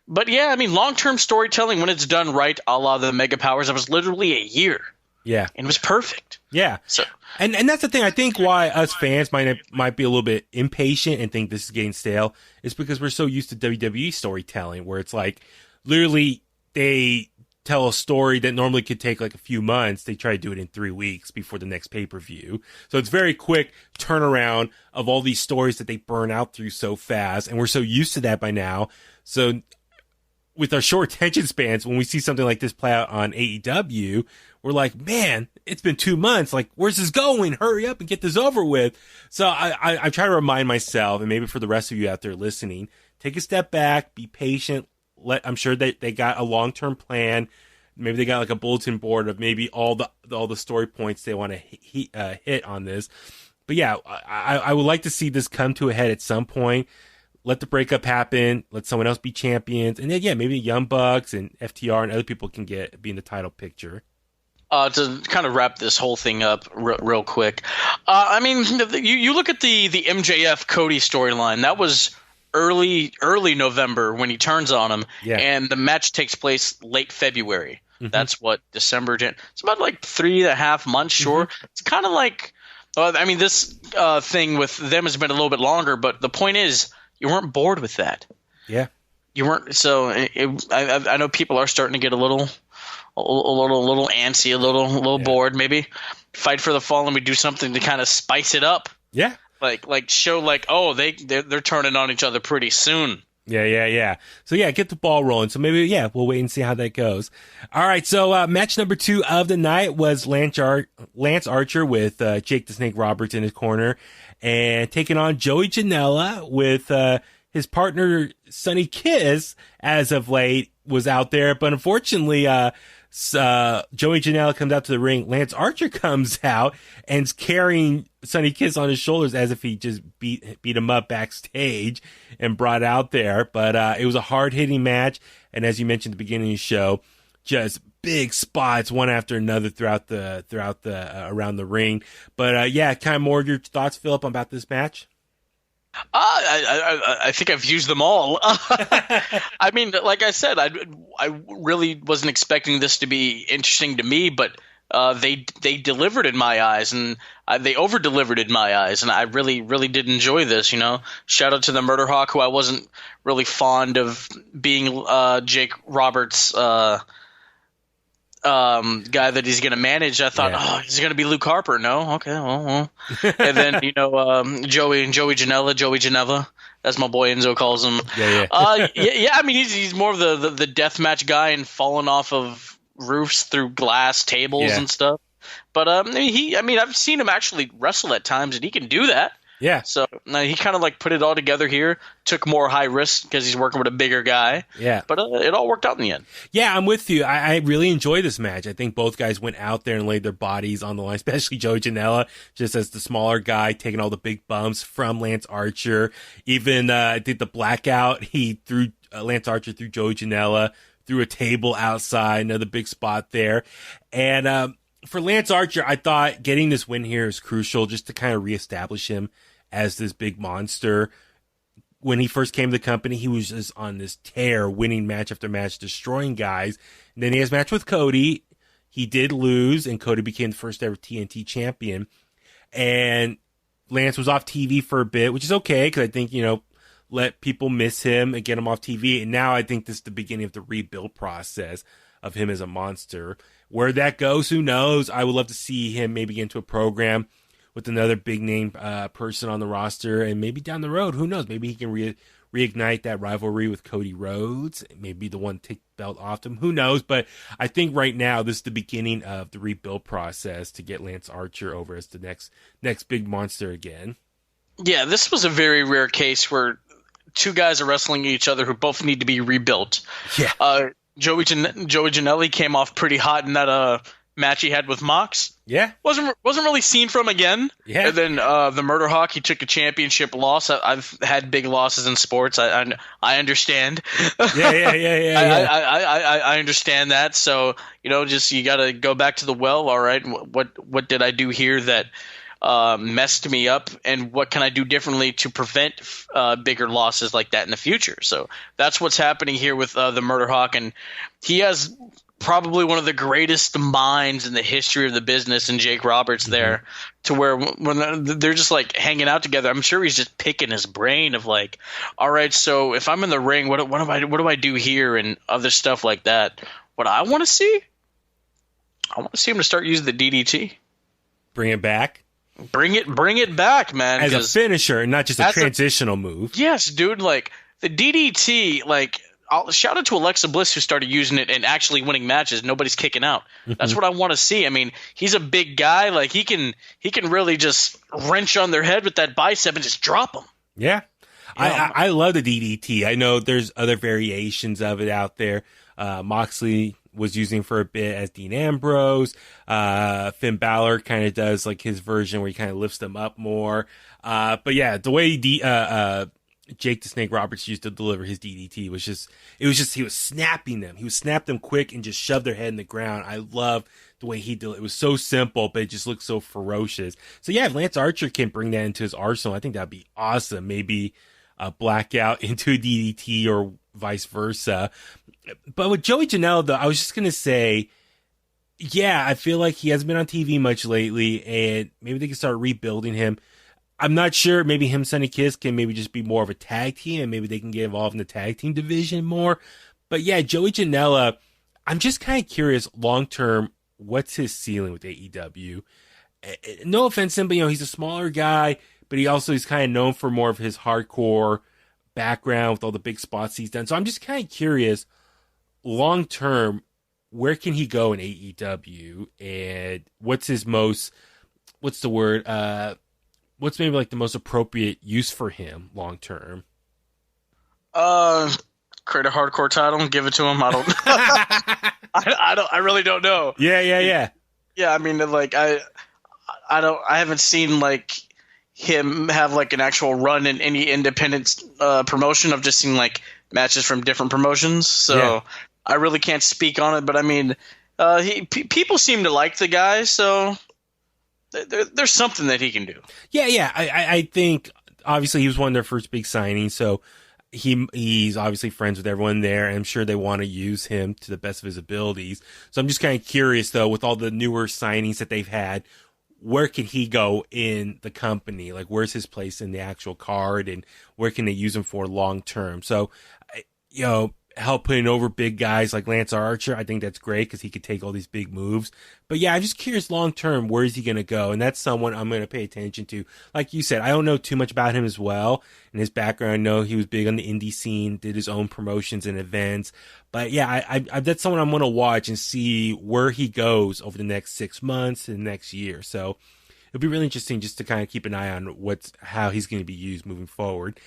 But yeah, I mean, long-term storytelling when it's done right, a la the Mega Powers, it was literally a year. Yeah. And it was perfect. Yeah. So, and that's the thing. I think why us fans might be a little bit impatient and think this is getting stale is because we're so used to WWE storytelling, where it's like literally they tell a story that normally could take like a few months. They try to do it in 3 weeks before the next pay-per-view. So it's very quick turnaround of all these stories that they burn out through so fast. And we're so used to that by now. So with our short attention spans, when we see something like this play out on AEW, we're like, man, it's been 2 months. Like, where's this going? Hurry up and get this over with. So I try to remind myself, and maybe for the rest of you out there listening, take a step back, be patient. I'm sure that they got a long-term plan. Maybe they got like a bulletin board of maybe all the story points they want to hit on this. But yeah, I would like to see this come to a head at some point. Let the breakup happen. Let someone else be champions. And then, yeah, maybe Young Bucks and FTR and other people can be in the title picture. To kind of wrap this whole thing up real quick. I mean, you look at the MJF Cody storyline. That was early November when he turns on him, and the match takes place late February. Mm-hmm. That's what December. It's about like 3.5 months short. Mm-hmm. It's kind of like, I mean, this thing with them has been a little bit longer, but the point is, you weren't bored with that. Yeah, you weren't. So I know people are starting to get a little antsy, a little bored. Maybe Fight for the Fallen. We do something to kind of spice it up. Yeah. Like show like, oh, they're turning on each other pretty soon. Yeah. So yeah, get the ball rolling. So maybe we'll wait and see how that goes. All right. So match number 2 of the night was Lance Archer with Jake the Snake Roberts in his corner, and taking on Joey Janela with his partner Sonny Kiss. As of late, was out there, but unfortunately, Joey Janela comes out to the ring. Lance Archer comes out and's carrying Sonny Kiss on his shoulders as if he just beat him up backstage and brought out there. But it was a hard-hitting match, and as you mentioned at the beginning of the show, just big spots one after another throughout the around the ring. But kind of more of your thoughts, Philip, about this match. I think I've used them all. I mean, like I said, I really wasn't expecting this to be interesting to me, but they delivered in my eyes, and they over delivered in my eyes, and I really did enjoy this. You know, shout out to the Murder Hawk, who I wasn't really fond of being Jake Roberts' guy that he's going to manage. I thought, he's going to be Luke Harper. No, okay, well. And then Joey Janela, as my boy Enzo calls him. I mean, he's more of the deathmatch guy and falling off of roofs through glass tables and stuff. But I've seen him actually wrestle at times, and he can do that. Yeah. So he kind of like put it all together here, took more high risk because he's working with a bigger guy. Yeah. But it all worked out in the end. Yeah, I'm with you. I really enjoyed this match. I think both guys went out there and laid their bodies on the line, especially Joey Janela, just as the smaller guy, taking all the big bumps from Lance Archer. Even I think the blackout, he threw Lance Archer through Joey Janela, through a table outside, another big spot there. And for Lance Archer, I thought getting this win here is crucial just to kind of reestablish him as this big monster. When he first came to the company, he was just on this tear, winning match after match, destroying guys. And then he has a match with Cody. He did lose, and Cody became the first ever TNT champion. And Lance was off TV for a bit, which is okay, because I think, let people miss him and get him off TV. And now I think this is the beginning of the rebuild process of him as a monster. Where that goes, who knows? I would love to see him maybe get into a program with another big name person on the roster, and maybe down the road, who knows? Maybe he can reignite that rivalry with Cody Rhodes. Maybe the one take the belt off him. Who knows? But I think right now this is the beginning of the rebuild process to get Lance Archer over as the next big monster again. Yeah, this was a very rare case where two guys are wrestling each other who both need to be rebuilt. Yeah. Joey Janela came off pretty hot in that match he had with Mox. Yeah. Wasn't really seen from again. Yeah. And then the Murder Hawk, he took a championship loss. I've had big losses in sports. I understand. Yeah. I understand that. So, just you got to go back to the well. All right, what did I do here that messed me up, and what can I do differently to prevent bigger losses like that in the future? So that's what's happening here with the Murder Hawk, and he has probably one of the greatest minds in the history of the business, and Jake Roberts there, to where when they're just like hanging out together, I'm sure he's just picking his brain of like, all right, so if I'm in the ring, what do I do here, and other stuff like that. What I want to see him to start using the DDT. Bring it back. Bring it back, man. As a finisher, not just a transitional move. Yes, dude. Like the DDT, like. Shout out to Alexa Bliss who started using it and actually winning matches. Nobody's kicking out. That's what I want to see. I mean, he's a big guy. Like he can really just wrench on their head with that bicep and just drop them. Yeah. I love the DDT. I know there's other variations of it out there. Moxley was using for a bit as Dean Ambrose. Finn Balor kind of does like his version where he kind of lifts them up more. But yeah, the way Jake the Snake Roberts used to deliver his DDT was just he was snapping them. He would snap them quick and just shove their head in the ground. I love the way he did it. It was so simple, but it just looked so ferocious. So yeah, if Lance Archer can bring that into his arsenal, I think that'd be awesome. Maybe a blackout into a DDT or vice versa. But with Joey Janela, though, I was just going to say, yeah, I feel like he hasn't been on TV much lately, and maybe they can start rebuilding him. I'm not sure. Maybe him, Sonny Kiss can maybe just be more of a tag team, and maybe they can get involved in the tag team division more. But yeah, Joey Janela, I'm just kind of curious long term, what's his ceiling with AEW? No offense to him, but he's a smaller guy, but he's kind of known for more of his hardcore background with all the big spots he's done. So I'm just kind of curious, long term, where can he go in AEW, and what's maybe like the most appropriate use for him long term? Create a hardcore title and give it to him. I don't. I really don't know. Yeah. Yeah, I mean, like I haven't seen like him have like an actual run in any independent promotion. I've just seen like matches from different promotions, so I really can't speak on it. But I mean, people seem to like the guy, so. There's something that he can do. Yeah. I think obviously he was one of their first big signings, so he's obviously friends with everyone there, and I'm sure they want to use him to the best of his abilities. So I'm just kind of curious, though, with all the newer signings that they've had, where can he go in the company? Like, where's his place in the actual card, and where can they use him for long term? So, help putting over big guys like Lance Archer, I think that's great because he could take all these big moves. But yeah, I'm just curious long term, where is he going to go? And that's someone I'm going to pay attention to. Like you said, I don't know too much about him as well. In his background, I know he was big on the indie scene, did his own promotions and events. But yeah, I that's someone I'm going to watch and see where he goes over the next 6 months and the next year. So it'll be really interesting just to kind of keep an eye on how he's going to be used moving forward.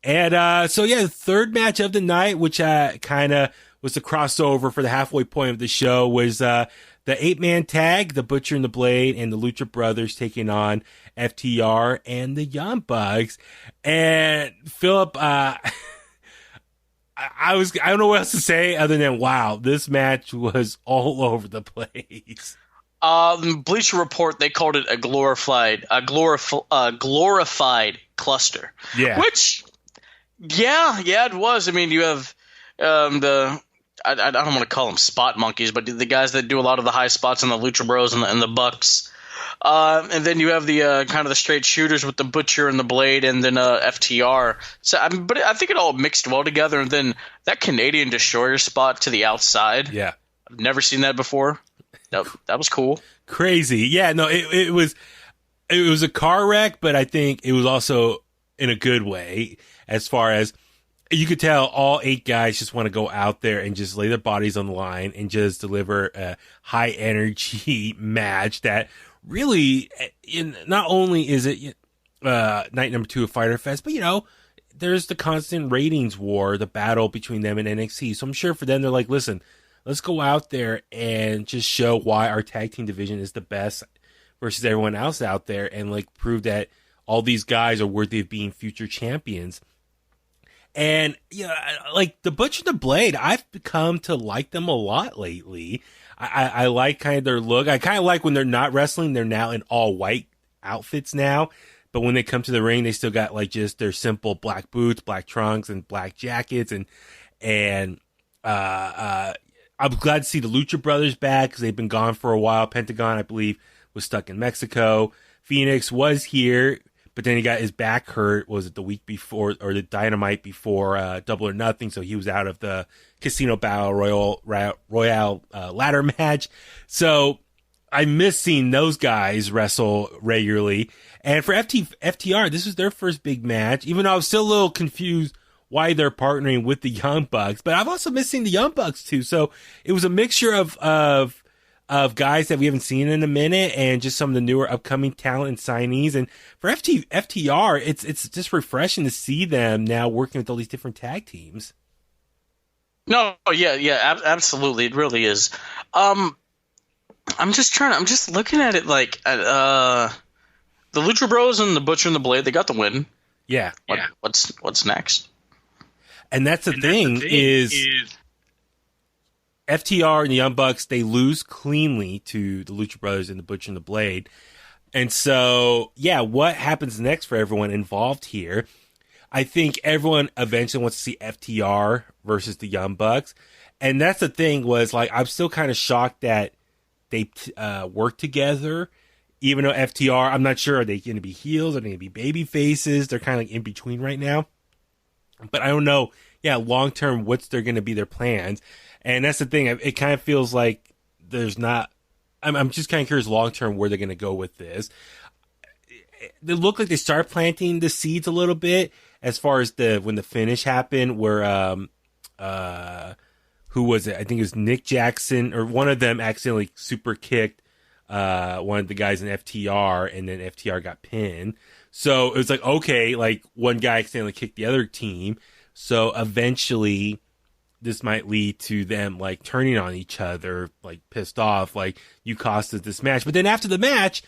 And so yeah, the third match of the night, which kind of was the crossover for the halfway point of the show, was the 8-man tag, the Butcher and the Blade and the Lucha Brothers taking on FTR and the Young Bucks. And Philip, I don't know what else to say other than wow, this match was all over the place. Bleacher Report, they called it a glorified cluster. Yeah. Which. Yeah, it was. I mean, you have I don't want to call them spot monkeys, but the guys that do a lot of the high spots in the Lucha Bros and the Bucks. And then you have the kind of the straight shooters with the Butcher and the Blade, and then FTR. So, but I think it all mixed well together. And then that Canadian Destroyer spot to the outside. Yeah, I've never seen that before. That was cool. Crazy. Yeah, no, it was a car wreck, but I think it was also in a good way. As far as you could tell, all 8 guys just want to go out there and just lay their bodies on the line and just deliver a high energy match that really, not only is it night number 2 of Fyter Fest, but there's the constant ratings war, the battle between them and NXT. So I'm sure for them, they're like, listen, let's go out there and just show why our tag team division is the best versus everyone else out there, and like prove that all these guys are worthy of being future champions. And, like the Butcher and the Blade, I've come to like them a lot lately. I like kind of their look. I kind of like when they're not wrestling, they're now in all white outfits now. But when they come to the ring, they still got like just their simple black boots, black trunks, and black jackets. And I'm glad to see the Lucha Brothers back because they've been gone for a while. Pentagon, I believe, was stuck in Mexico. Phoenix was here, but then he got his back hurt. Was it the week before or the Dynamite before Double or Nothing? So he was out of the Casino Battle Royale ladder match. So I miss seeing those guys wrestle regularly. And for FTR, this was their first big match, even though I was still a little confused why they're partnering with the Young Bucks. But I'm also missing the Young Bucks too. So it was a mixture of guys that we haven't seen in a minute and just some of the newer upcoming talent and signees. And for FTR, it's just refreshing to see them now working with all these different tag teams. No, yeah, absolutely. It really is. I'm just looking at it like the Lucha Bros and the Butcher and the Blade, they got the win. Yeah. What's next? And that's the thing is FTR and the Young Bucks, they lose cleanly to the Lucha Brothers and the Butcher and the Blade. And so, yeah, what happens next for everyone involved here? I think everyone eventually wants to see FTR versus the Young Bucks. And that's the thing was, like, I'm still kind of shocked that they work together. Even though FTR, I'm not sure, are they going to be heels? Are they going to be baby faces? They're kind of like in between right now. But I don't know, long term, what's going to be their plans? And that's the thing. It kind of feels like there's not. I'm just kind of curious long term where they're going to go with this. They look like they start planting the seeds a little bit as far as when the finish happened, where who was it? I think it was Nick Jackson or one of them accidentally super kicked one of the guys in FTR, and then FTR got pinned. So it was like, okay, like one guy accidentally kicked the other team. So eventually this might lead to them like turning on each other, like pissed off, like you cost us this match. But then after the match,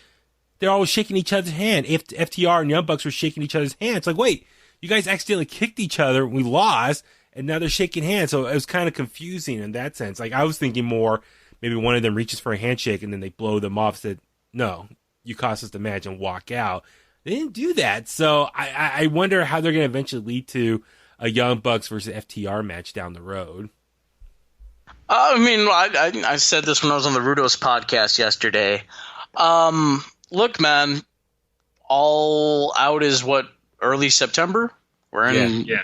they're always shaking each other's hand. If FTR and Young Bucks were shaking each other's hands, like, wait, you guys accidentally kicked each other, we lost, and now they're shaking hands. So it was kind of confusing in that sense. Like I was thinking more, maybe one of them reaches for a handshake and then they blow them off, said, no, you cost us the match, and walk out. They didn't do that. So I wonder how they're going to eventually lead to a Young Bucks versus FTR match down the road. I mean, I said this when I was on the Rudos podcast yesterday. Look, man, All Out is what, early September? We're in. Yeah.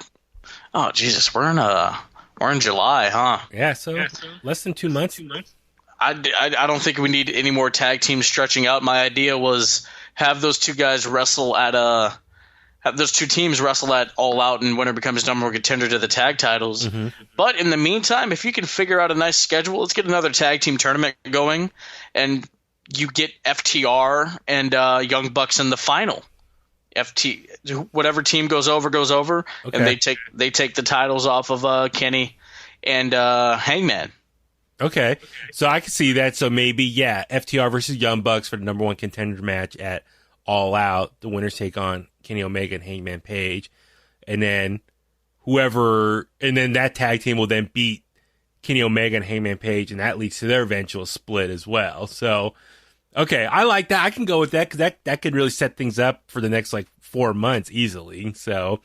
Oh Jesus, we're in July, huh? Yeah. So less than 2 months. I don't think we need any more tag teams stretching out. My idea was have those two guys wrestle have those two teams wrestle at All Out, and winner becomes number one contender to the tag titles. Mm-hmm. But in the meantime, if you can figure out a nice schedule, let's get another tag team tournament going, and you get FTR and Young Bucks in the final. Whatever team goes over, okay. And they take the titles off of Kenny and Hangman. Okay, so I can see that. So maybe, FTR versus Young Bucks for the number one contender match at All Out. The winners take on Kenny Omega and Hangman Page. And then that tag team will then beat Kenny Omega and Hangman Page, and that leads to their eventual split as well. So, okay, I like that. I can go with that because that could really set things up for the next, 4 months easily. So,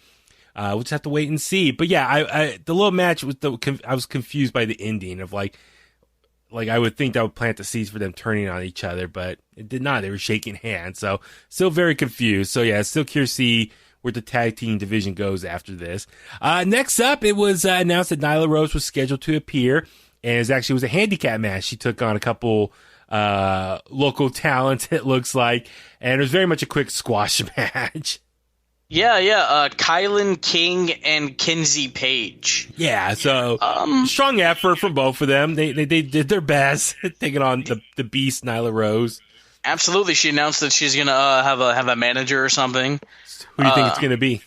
we'll just have to wait and see. But I the little match I was confused by the ending of like I would think that would plant the seeds for them turning on each other, but it did not. They were shaking hands. So still very confused. So still curious to see where the tag team division goes after this. Next up, it was announced that Nyla Rose was scheduled to appear, and it was a handicap match. She took on a couple local talents, it looks like, and it was very much a quick squash match. Yeah. Kylan King and Kinsey Page. Yeah, so strong effort from both of them. They did their best taking on the beast Nyla Rose. Absolutely, she announced that she's gonna have a manager or something. Who do you think it's gonna be?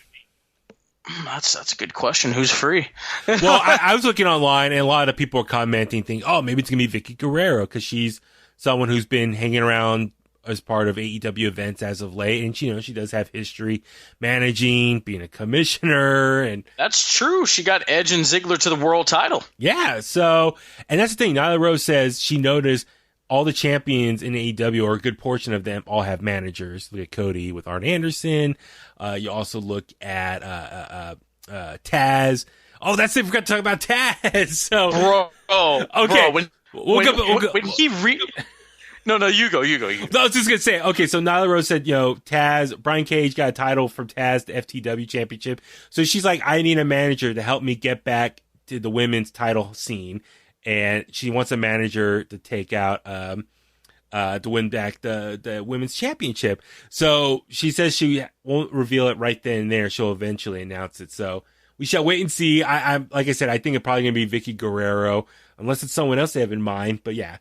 That's a good question. Who's free? Well, I was looking online, and a lot of people are commenting, thinking, "Oh, maybe it's gonna be Vicky Guerrero because she's someone who's been hanging around as part of AEW events as of late, and she does have history managing, being a commissioner, and that's true. She got Edge and Ziggler to the world title. Yeah, so, and that's the thing. Nyla Rose says she noticed all the champions in AEW, or a good portion of them, all have managers. Look at Cody with Arn Anderson. You also look at Taz. Oh, that's it. We forgot to talk about Taz. So, okay. No, you go. No, I was just going to say, okay, so Nyla Rose said, Taz, Brian Cage got a title from Taz, the FTW championship. So she's like, I need a manager to help me get back to the women's title scene. And she wants a manager to take out, to win back the women's championship. So she says she won't reveal it right then and there. She'll eventually announce it. So we shall wait and see. I'm like I said, I think it's probably going to be Vicky Guerrero, unless it's someone else they have in mind. But yeah.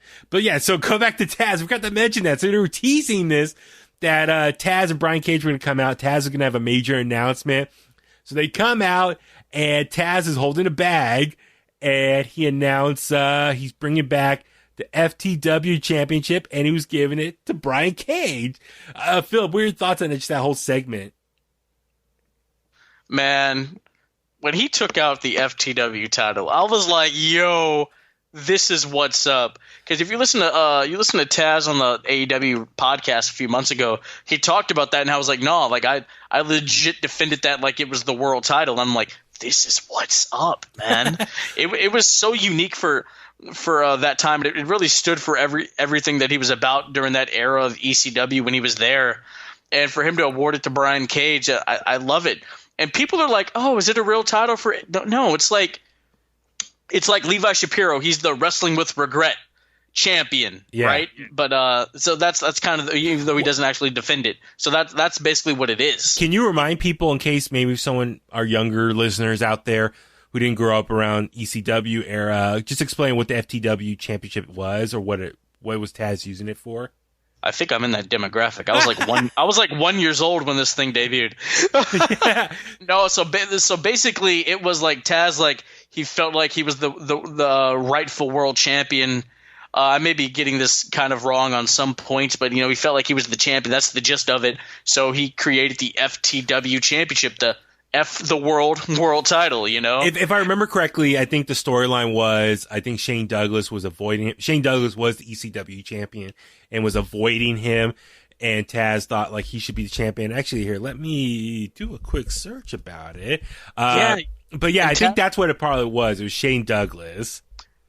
So go back to Taz. We got to mention that. So they were teasing this, that Taz and Brian Cage were going to come out. Taz is going to have a major announcement. So they come out, and Taz is holding a bag, and he announced he's bringing back the FTW championship, and he was giving it to Brian Cage. Philip, what are your thoughts on just that whole segment? Man, when he took out the FTW title, I was like, yo, this is what's up. Because if you listen to Taz on the AEW podcast a few months ago, he talked about that, and I was like, no, like I legit defended that like it was the world title. And I'm like, this is what's up, man. It was so unique for that time. It really stood for everything that he was about during that era of ECW when he was there. And for him to award it to Brian Cage, I love it. And people are like, oh, is it a real title for it? No, it's like Levi Shapiro. He's the Wrestling with Regret champion, right? But so that's kind of, even though he doesn't actually defend it. So that's basically what it is. Can you remind people, in case maybe our younger listeners out there who didn't grow up around ECW era, just explain what the FTW championship was, or what was Taz using it for? I think I'm in that demographic. I was like 1 year old when this thing debuted. Yeah. No, so basically it was like Taz, like he felt like he was the rightful world champion. I may be getting this kind of wrong on some points, but he felt like he was the champion. That's the gist of it. So he created the FTW championship, the world title, If I remember correctly, I think the storyline was, Shane Douglas was avoiding it. Shane Douglas was the ECW champion and was avoiding him, and Taz thought like he should be the champion. Actually, here, let me do a quick search about it. But yeah, I think that's what it probably was. It was Shane Douglas.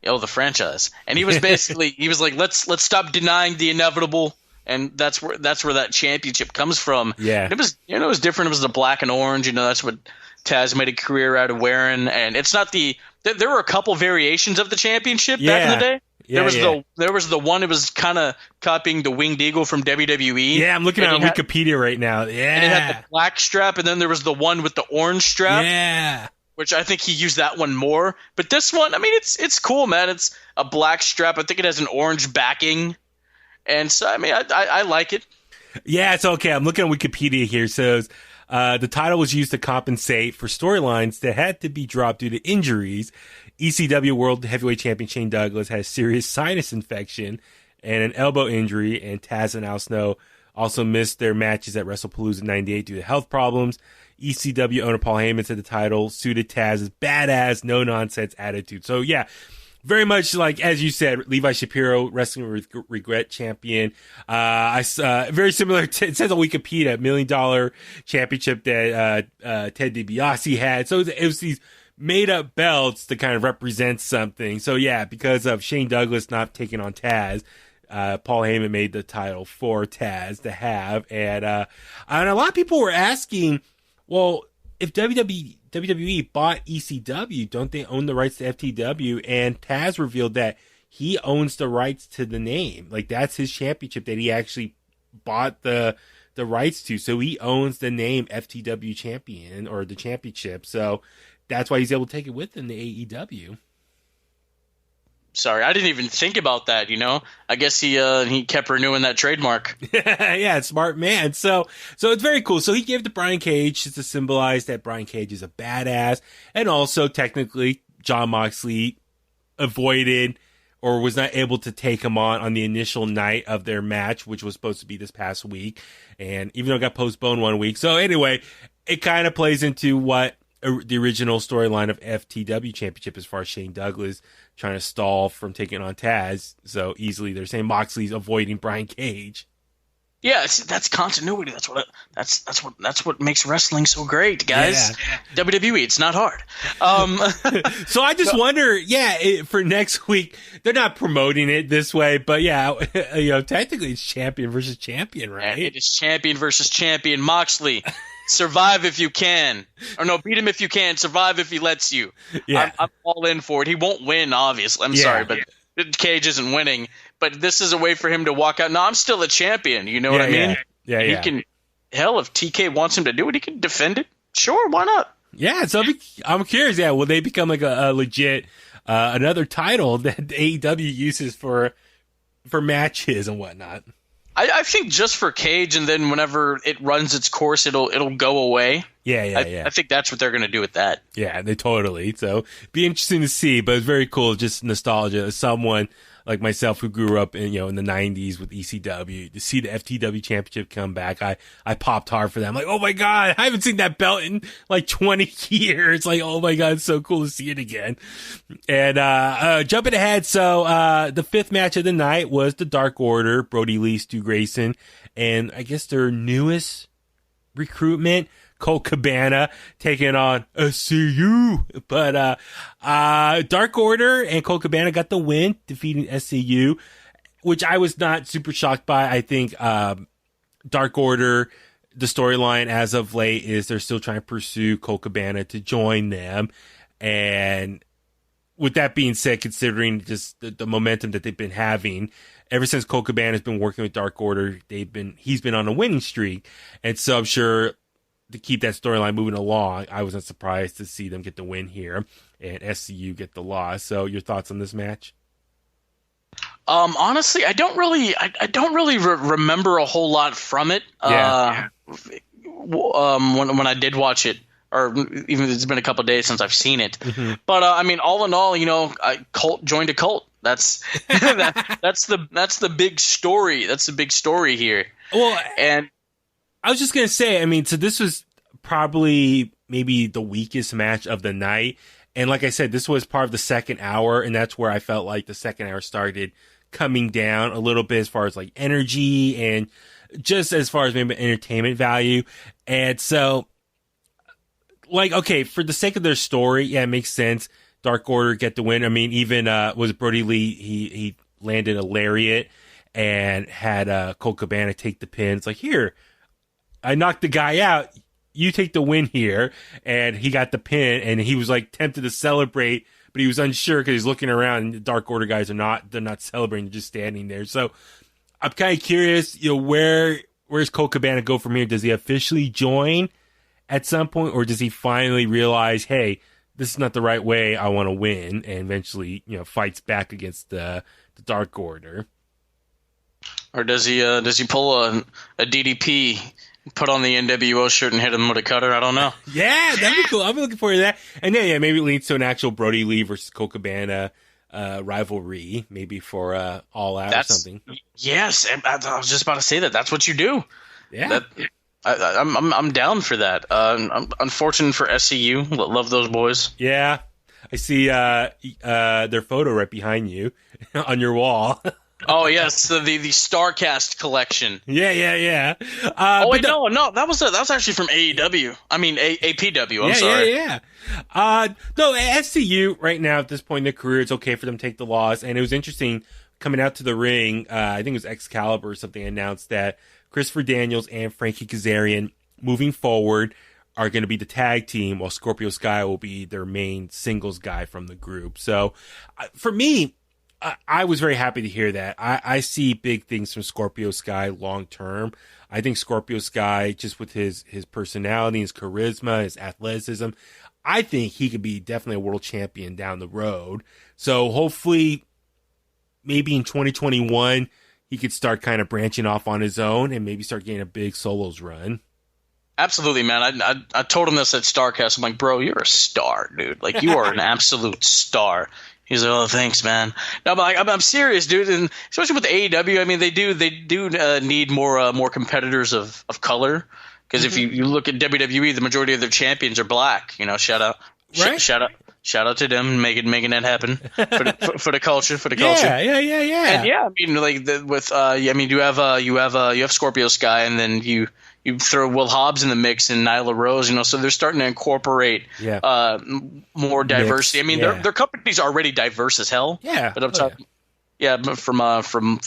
Oh, the franchise. And he was basically, he was like, let's stop denying the inevitable. And that's where that championship comes from. Yeah. And it was different. It was the black and orange. That's what Taz made a career out of wearing. And it's not there were a couple variations of the championship back in the day. Yeah, there was the one, it was kind of copying the Winged Eagle from WWE. Yeah, I'm looking on Wikipedia right now. Yeah. And it had the black strap, and then there was the one with the orange strap. Yeah. Which I think he used that one more. But this one, it's cool, man. It's a black strap. I think it has an orange backing. And so, I like it. Yeah, it's okay. I'm looking at Wikipedia here. It says the title was used to compensate for storylines that had to be dropped due to injuries. ECW World Heavyweight Champion Shane Douglas had a serious sinus infection and an elbow injury, and Taz and Al Snow also missed their matches at WrestlePalooza 98 due to health problems. ECW owner Paul Heyman said the title suited Taz's badass, no-nonsense attitude. So, yeah, very much like, as you said, Levi Shapiro, Wrestling with Regret champion. Very similar to, it says on Wikipedia, $1 million championship that Ted DiBiase had. So it was these made-up belts to kind of represent something. So, yeah, because of Shane Douglas not taking on Taz, Paul Heyman made the title for Taz to have. And a lot of people were asking, well, if WWE bought ECW, don't they own the rights to FTW? And Taz revealed that he owns the rights to the name. Like, that's his championship that he actually bought the rights to. So he owns the name FTW champion, or the championship. So that's why he's able to take it with him to AEW. Sorry, I didn't even think about that, I guess he kept renewing that trademark. Yeah, smart man. So it's very cool. So he gave it to Brian Cage just to symbolize that Brian Cage is a badass. And also, technically, Jon Moxley avoided or was not able to take him on the initial night of their match, which was supposed to be this past week. And even though it got postponed 1 week. So anyway, it kind of plays into what the original storyline of FTW Championship as far as Shane Douglas trying to stall from taking on Taz so easily. They're saying Moxley's avoiding Brian Cage. Yeah, that's continuity. That's what makes wrestling so great, guys. Yeah. WWE, it's not hard. So I just wonder, for next week, they're not promoting it this way, but technically it's champion versus champion, right? It is champion versus champion. Moxley, survive if you can, or no, beat him if you can. Survive if he lets you. Yeah, I'm all in for it. He won't win, obviously. I'm sorry, but Cage isn't winning. But this is a way for him to walk out. No, I'm still a champion. You know what I mean? Yeah. He can. Hell, if TK wants him to do it, he can defend it. Sure, why not? Yeah. So I'm curious. Yeah, will they become like a legit another title that AEW uses for matches and whatnot? I think just for Cage, and then whenever it runs its course, it'll go away. Yeah. I think that's what they're going to do with that. Yeah, they totally. So be interesting to see, but it's very cool. Just nostalgia as someone like myself who grew up in the 90s with ECW to see the FTW championship come back. I popped hard for them. Like, oh my God, I haven't seen that belt in like 20 years. Like, oh my God, it's so cool to see it again. And, jumping ahead. So, the fifth match of the night was the Dark Order, Brody Lee, Stu Grayson, and I guess their newest recruitment, Colt Cabana, taking on SCU. But Dark Order and Colt Cabana got the win, defeating SCU, which I was not super shocked by. I think Dark Order, the storyline as of late is they're still trying to pursue Colt Cabana to join them. And with that being said, considering just the momentum that they've been having, ever since Colt Cabana has been working with Dark Order, he's been on a winning streak. And so I'm sure to keep that storyline moving along, I wasn't surprised to see them get the win here and SCU get the loss. So your thoughts on this match? Honestly, I don't really remember a whole lot from it. When I did watch it, or even it's been a couple of days since I've seen it. Mm-hmm. But I mean, all in all, Colt joined a cult. That's that's the big story. That's the big story here. Well, and I was just going to say, I mean, so this was probably maybe the weakest match of the night. And like I said, this was part of the second hour, and that's where I felt like the second hour started coming down a little bit as far as like energy and just as far as maybe entertainment value. And so, like, okay, for the sake of their story, yeah, it makes sense. Dark Order get the win. I mean, even was Brody Lee, he landed a lariat and had Colt Cabana take the pin. It's like, here, I knocked the guy out. You take the win here. And he got the pin, and he was like tempted to celebrate, but he was unsure because he's looking around, and the Dark Order guys they're not celebrating, they're just standing there. So I'm kind of curious, where's Colt Cabana go from here? Does he officially join at some point, or does he finally realize, hey, this is not the right way, I want to win, and eventually, fights back against the Dark Order? Or does he pull a DDP, put on the NWO shirt and hit him with a cutter? I don't know. Yeah, that'd be cool. I'm looking forward to that. And yeah, maybe it leads to an actual Brody Lee versus Colt Cabana rivalry, maybe for All Out or something. Yes, I was just about to say that. That's what you do. Yeah. I'm down for that. I'm unfortunate for SCU. Love those boys. Yeah. I see their photo right behind you on your wall. Oh yes, the Starcast collection. Yeah. No, that was actually from AEW. I mean APW. I'm sorry. Yeah. No, SCU right now at this point in their career, it's okay for them to take the loss. And it was interesting coming out to the ring. I think it was Excalibur or something announced that Christopher Daniels and Frankie Kazarian moving forward are going to be the tag team, while Scorpio Sky will be their main singles guy from the group. So for me, I was very happy to hear that. I see big things from Scorpio Sky long term. I think Scorpio Sky, just with his personality, his charisma, his athleticism, I think he could be definitely a world champion down the road. So hopefully, maybe in 2021, he could start kind of branching off on his own and maybe start getting a big solos run. Absolutely, man. I told him this at Starcast. I'm like, bro, you're a star, dude. Like, you are an absolute star. He's like, oh, thanks, man. No, but I'm serious, dude. And especially with the AEW, I mean, they do need more competitors of color. Because if you look at WWE, the majority of their champions are black. Shout out, Right? shout out to them making that happen for the culture, for the Yeah, culture. yeah. And yeah, I mean, like you have Scorpio Sky, and then you throw Will Hobbs in the mix and Nyla Rose. So they're starting to incorporate more diversity. I mean, their company's already diverse as hell. Yeah, but I'm talking. Yeah, but from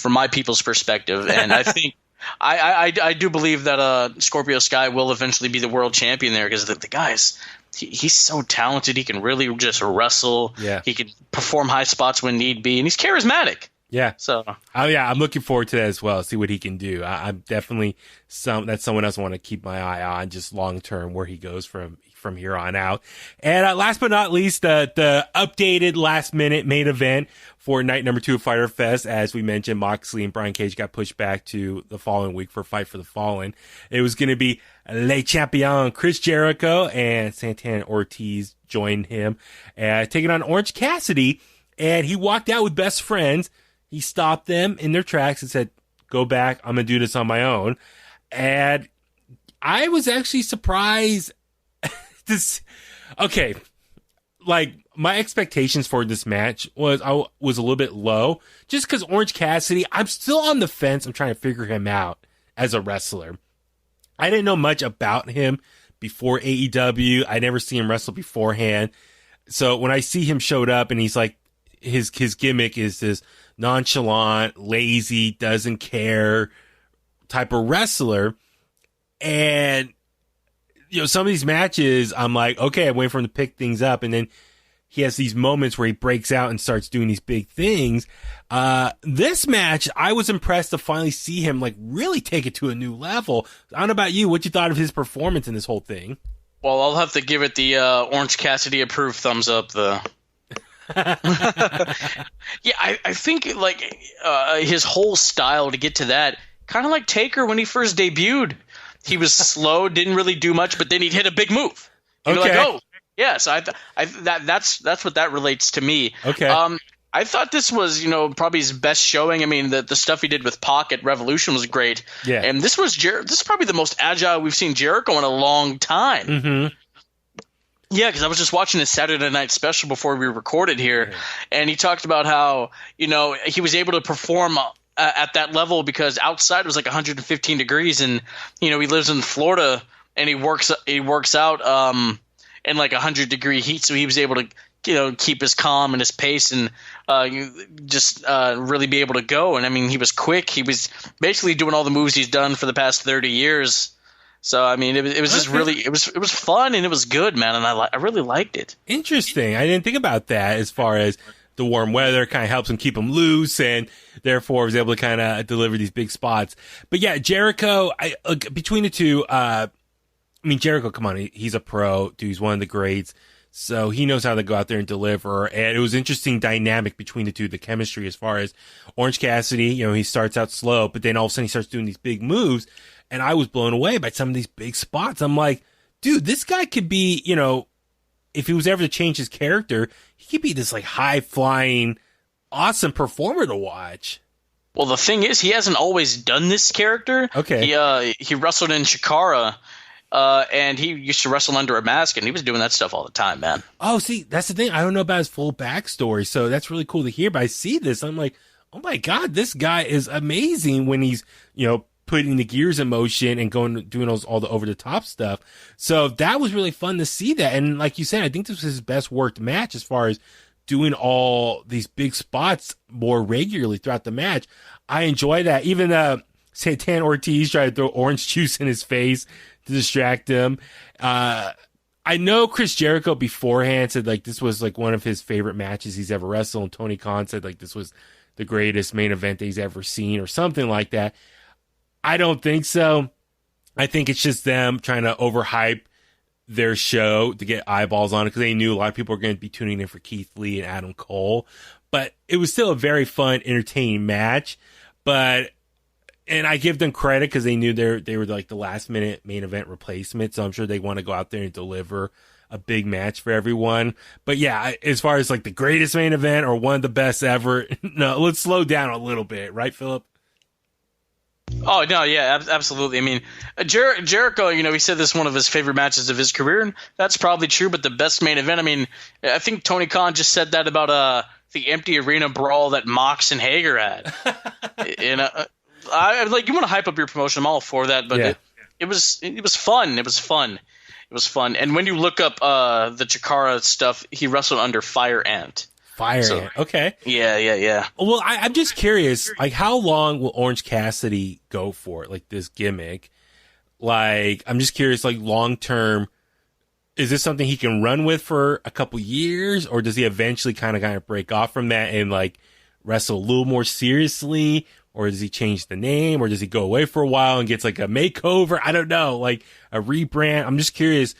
my people's perspective, and I think I do believe that Scorpio Sky will eventually be the world champion there, because the guy's he's so talented. He can really just wrestle. Yeah, he can perform high spots when need be, and he's charismatic. Yeah. So. I'm looking forward to that as well. See what he can do. I'm definitely that's someone else I want to keep my eye on, just long term, where he goes from here on out. And last but not least, the updated last minute main event for night number 2 of Fyter Fest. As we mentioned, Moxley and Brian Cage got pushed back to the following week for Fight for the Fallen. It was going to be Le Champion Chris Jericho and Santana Ortiz joined him, taking on Orange Cassidy. And he walked out with best friends. He stopped them in their tracks and said, "Go back. I'm going to do this on my own." And I was actually surprised. Okay, like my expectations for this match was a little bit low, just because Orange Cassidy, I'm still on the fence. I'm trying to figure him out as a wrestler. I didn't know much about him before AEW. I never seen him wrestle beforehand. So when I see him showed up and he's like, his gimmick is this nonchalant, lazy, doesn't care type of wrestler. And, some of these matches, I'm like, okay, I'm waiting for him to pick things up. And then he has these moments where he breaks out and starts doing these big things. This match, I was impressed to finally see him like really take it to a new level. I don't know about you. What you thought of his performance in this whole thing? Well, I'll have to give it the Orange Cassidy approved thumbs up. Yeah, I think his whole style to get to that, kind of like Taker when he first debuted. He was slow, didn't really do much, but then he'd hit a big move. You're like, oh, yes, that's what that relates to me. Okay. I thought this was, probably his best showing. I mean, the stuff he did with Pac at Revolution was great. Yeah. And this is probably the most agile we've seen Jericho in a long time. Mm-hmm. Yeah, because I was just watching his Saturday Night Special before we recorded here, and he talked about how, he was able to perform at that level because outside was like 115 degrees, and he lives in Florida and he works out in like 100-degree heat, so he was able to keep his calm and his pace and just really be able to go. And I mean, he was quick. He was basically doing all the moves he's done for the past 30 years. So I mean, it was just really it was fun and it was good, man, and I really liked it. Interesting. I didn't think about that as far as the warm weather kind of helps him keep him loose, and therefore was able to kind of deliver these big spots. But yeah, Jericho, between the two, Jericho, come on, he's a pro, dude. He's one of the greats. So he knows how to go out there and deliver. And it was interesting dynamic between the two, the chemistry as far as Orange Cassidy, he starts out slow, but then all of a sudden he starts doing these big moves. And I was blown away by some of these big spots. I'm like, dude, this guy could be, if he was ever to change his character, he could be this like high flying, awesome performer to watch. Well, the thing is, he hasn't always done this character. Okay. He wrestled in Shikara, and he used to wrestle under a mask, and he was doing that stuff all the time, man. Oh, see, that's the thing. I don't know about his full backstory, so that's really cool to hear. But I see this, I'm like, oh my God, this guy is amazing when he's, putting the gears in motion and doing all the over the top stuff. So that was really fun to see that. And like you said, I think this was his best worked match as far as doing all these big spots more regularly throughout the match. I enjoy that. Even Santana Ortiz tried to throw orange juice in his face to distract him. I know Chris Jericho beforehand said like this was like one of his favorite matches he's ever wrestled. And Tony Khan said like this was the greatest main event that he's ever seen or something like that. I don't think so. I think it's just them trying to overhype their show to get eyeballs on it because they knew a lot of people were going to be tuning in for Keith Lee and Adam Cole. But it was still a very fun, entertaining match. And I give them credit because they knew they were like the last minute main event replacement. So I'm sure they want to go out there and deliver a big match for everyone. But yeah, as far as like the greatest main event or one of the best ever, no, let's slow down a little bit, right, Philip? Oh no, yeah, absolutely. I mean, Jericho, he said this is one of his favorite matches of his career, and that's probably true. But the best main event, I mean, I think Tony Khan just said that about the empty arena brawl that Mox and Hager had. I like, you want to hype up your promotion, I'm all for that, but Yeah. it was fun. It was fun. It was fun. And when you look up the Chikara stuff, he wrestled under Fire Ant. Fire. Okay. Yeah. Well, I'm just curious, like, how long will Orange Cassidy go for, like, this gimmick? Like, I'm just curious, like, long term, is this something he can run with for a couple years, or does he eventually kind of break off from that and, like, wrestle a little more seriously, or does he change the name, or does he go away for a while and gets, like, a makeover? I don't know, like, a rebrand. I'm just curious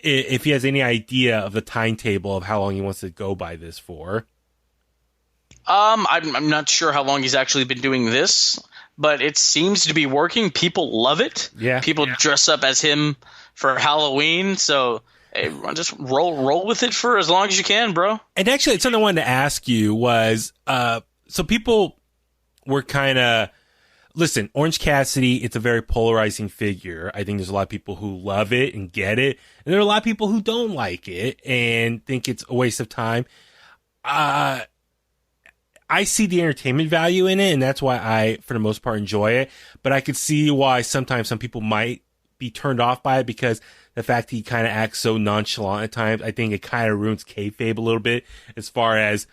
if he has any idea of the timetable of how long he wants to go by this for. I'm not sure how long he's actually been doing this, but it seems to be working. People love it. Yeah. People dress up as him for Halloween, so hey, just roll with it for as long as you can, bro. And actually, something I wanted to ask you was, so people were kind of, listen, Orange Cassidy, it's a very polarizing figure. I think there's a lot of people who love it and get it, and there are a lot of people who don't like it and think it's a waste of time. I see the entertainment value in it, and that's why I, for the most part, enjoy it. But I could see why sometimes some people might be turned off by it, because the fact he kind of acts so nonchalant at times, I think it kind of ruins kayfabe a little bit, as far as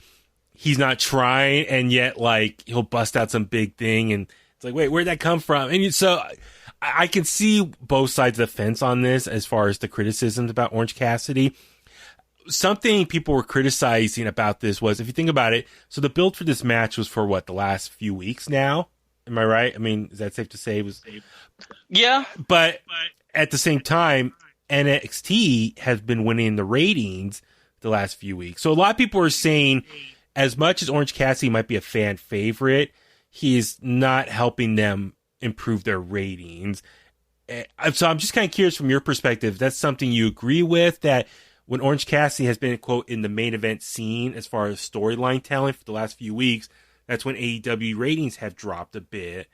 he's not trying, and yet, like, he'll bust out some big thing, and it's like, wait, where'd that come from? And so I can see both sides of the fence on this as far as the criticisms about Orange Cassidy. Something people were criticizing about this was, if you think about it, so the build for this match was for what, the last few weeks now? Am I right? I mean, is that safe to say? Yeah. But at the same time, NXT has been winning the ratings the last few weeks. So a lot of people are saying, as much as Orange Cassidy might be a fan favorite, he's not helping them improve their ratings. So I'm just kind of curious, from your perspective, that's something you agree with, that when Orange Cassidy has been, quote, in the main event scene as far as storyline telling for the last few weeks, that's when AEW ratings have dropped a bit.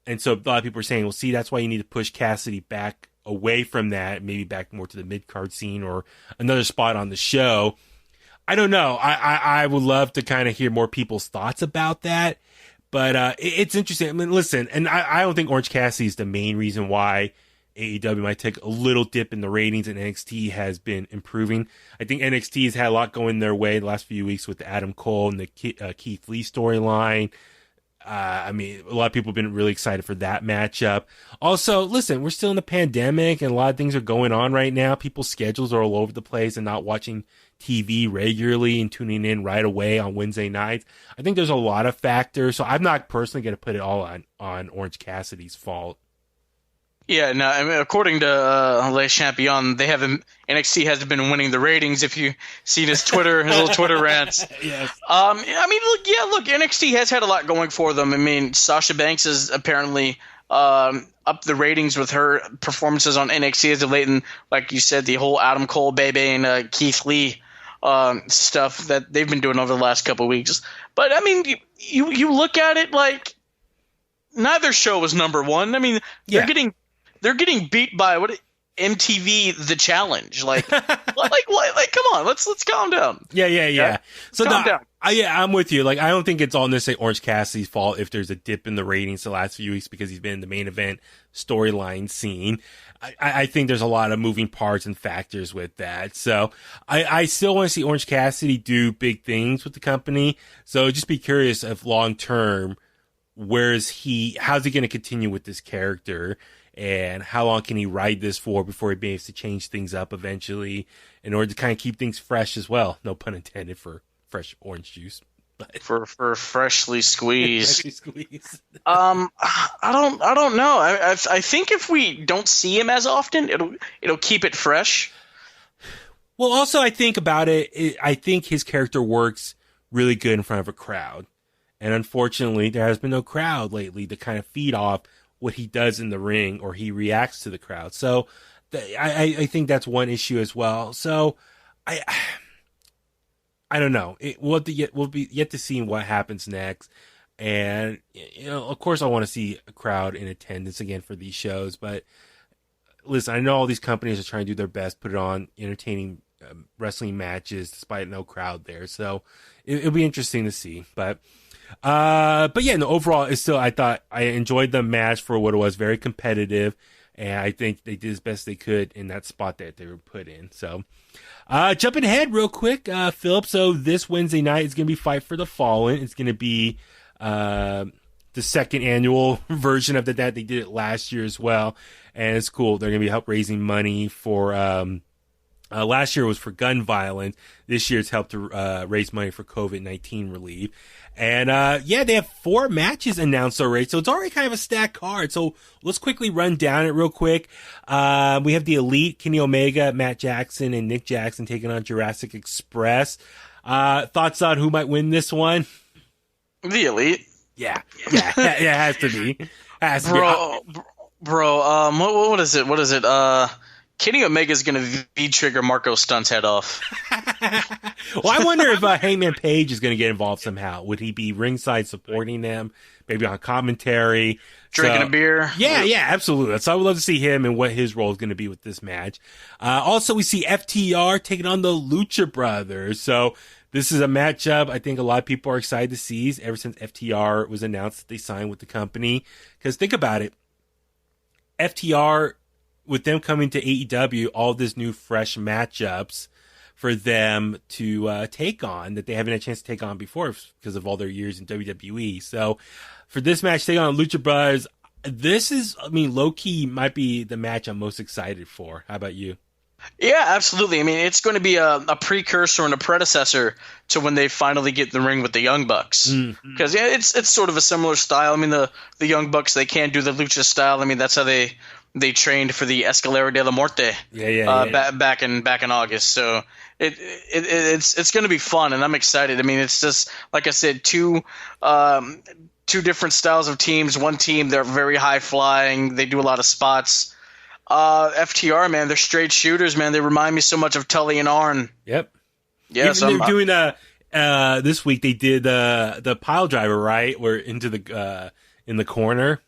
And so a lot of people are saying, well, see, that's why you need to push Cassidy back away from that, maybe back more to the mid-card scene or another spot on the show. I don't know. I would love to kind of hear more people's thoughts about that. But it's interesting. I mean, listen, and I don't think Orange Cassidy is the main reason why AEW might take a little dip in the ratings, and NXT has been improving. I think NXT has had a lot going their way the last few weeks with the Adam Cole and the Keith Lee storyline. I mean, a lot of people have been really excited for that matchup. Also, listen, we're still in the pandemic, and a lot of things are going on right now. People's schedules are all over the place and not watching TV regularly and tuning in right away on Wednesday nights. I think there's a lot of factors, so I'm not personally going to put it all on Orange Cassidy's fault. Yeah, no. I mean, according to Le Champion, NXT has been winning the ratings. If you seen his little Twitter rants. Yes. I mean, look, NXT has had a lot going for them. I mean, Sasha Banks has apparently up the ratings with her performances on NXT as of late, and like you said, the whole Adam Cole, baby, and Keith Lee stuff that they've been doing over the last couple of weeks. But I mean, you look at it, like, neither show was number one. I mean, they're getting beat by MTV The Challenge. Like, like come on, let's calm down. Yeah. So calm down. I'm with you. Like, I don't think it's all necessarily Orange Cassidy's fault if there's a dip in the ratings the last few weeks because he's been in the main event storyline scene. I think there's a lot of moving parts and factors with that. So I still want to see Orange Cassidy do big things with the company. So just be curious of long term, how's he going to continue with this character? And how long can he ride this for before he begins to change things up eventually in order to kind of keep things fresh as well? No pun intended for fresh orange juice. But For freshly squeezed. freshly squeezed. I don't know. I think if we don't see him as often, it'll keep it fresh. Well, also, I think about it, I think his character works really good in front of a crowd. And unfortunately, there has been no crowd lately to kind of feed off what he does in the ring, or he reacts to the crowd. So I think that's one issue as well. So I don't know. We'll be yet to see what happens next. And, of course I want to see a crowd in attendance again for these shows. But listen, I know all these companies are trying to do their best, put it on entertaining wrestling matches despite no crowd there. So it'll be interesting to see. But yeah, no, overall, it's still, I thought I enjoyed the match for what it was, very competitive. And I think they did as best they could in that spot that they were put in. So, jumping ahead real quick, Philip. So this Wednesday night is going to be Fight for the Fallen. It's going to be the second annual version of that. They did it last year as well. And it's cool. They're going to be help raising money for, last year was for gun violence. This year it's helped to raise money for COVID-19 relief. And they have 4 matches announced already, so it's already kind of a stacked card. So let's quickly run down it real quick. We have the Elite, Kenny Omega, Matt Jackson, and Nick Jackson taking on Jurassic Express. Thoughts on who might win this one? The Elite. Yeah, it has to be. Bro, what is it? What is it? Kenny Omega's going to V-trigger Marco Stunt's head off. Well, I wonder if Hangman Page is going to get involved somehow. Would he be ringside supporting them? Maybe on commentary? Drinking a beer? Yeah, absolutely. So I would love to see him and what his role is going to be with this match. Also, we see FTR taking on the Lucha Brothers. So this is a matchup I think a lot of people are excited to see ever since FTR was announced that they signed with the company. Because think about it. FTR, with them coming to AEW, all this new fresh matchups for them to take on that they haven't had a chance to take on before because of all their years in WWE. So for this match, taking on Lucha Brothers, this is, low-key might be the match I'm most excited for. How about you? Yeah, absolutely. It's going to be a precursor and a predecessor to when they finally get in the ring with the Young Bucks. Because it's sort of a similar style. The Young Bucks, they can't do the Lucha style. That's how they trained for the Escalera de la Muerte. Back in August. So it's going to be fun, and I'm excited. It's just, like I said, two different styles of teams. One team, they're very high flying. They do a lot of spots. FTR, man, they're straight shooters, man. They remind me so much of Tully and Arn. Yep. Yeah, so they're doing this week. They did the pile driver, right? We're into the in the corner.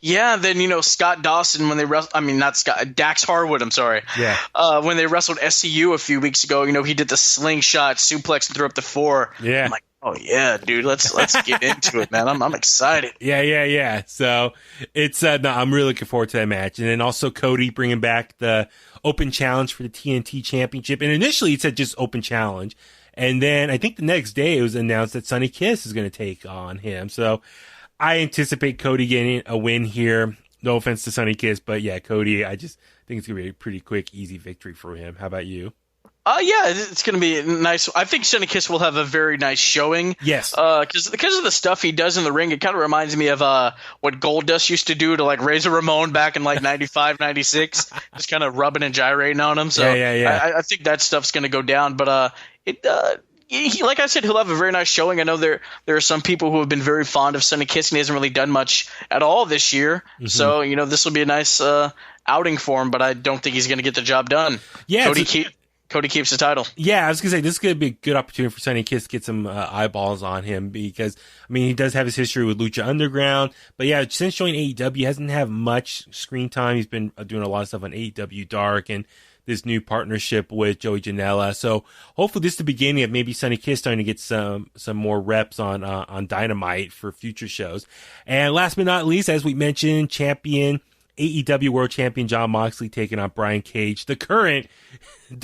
Yeah, then Scott Dawson when they not Scott, Dax Harwood. I'm sorry. Yeah. When they wrestled SCU a few weeks ago, he did the slingshot suplex and threw up the 4. Yeah. I'm like, oh yeah, dude, let's get into it, man. I'm excited. Yeah. So it's I'm really looking forward to that match, and then also Cody bringing back the open challenge for the TNT Championship. And initially it said just open challenge, and then I think the next day it was announced that Sonny Kiss is going to take on him. So I anticipate Cody getting a win here. No offense to Sonny Kiss, but yeah, Cody, I just think it's going to be a pretty quick, easy victory for him. How about you? Yeah, it's going to be nice. I think Sonny Kiss will have a very nice showing. Yes. Because of the stuff he does in the ring, it kind of reminds me of what Goldust used to do to Razor Ramon back in 95, 96, just kind of rubbing and gyrating on him. So yeah. I think that stuff's going to go down. But he, like I said, he'll have a very nice showing. I know there are some people who have been very fond of Sonny Kiss, and he hasn't really done much at all this year. Mm-hmm. So this will be a nice outing for him. But I don't think he's going to get the job done. Yeah. Cody keeps the title. Yeah, I was going to say, this is going to be a good opportunity for Sonny Kiss to get some eyeballs on him because, he does have his history with Lucha Underground. But yeah, since joining AEW, he hasn't had much screen time. He's been doing a lot of stuff on AEW Dark and this new partnership with Joey Janela. So hopefully this is the beginning of maybe Sonny Kiss starting to get some more reps on Dynamite for future shows. And last but not least, as we mentioned, AEW World Champion Jon Moxley taking on Brian Cage, the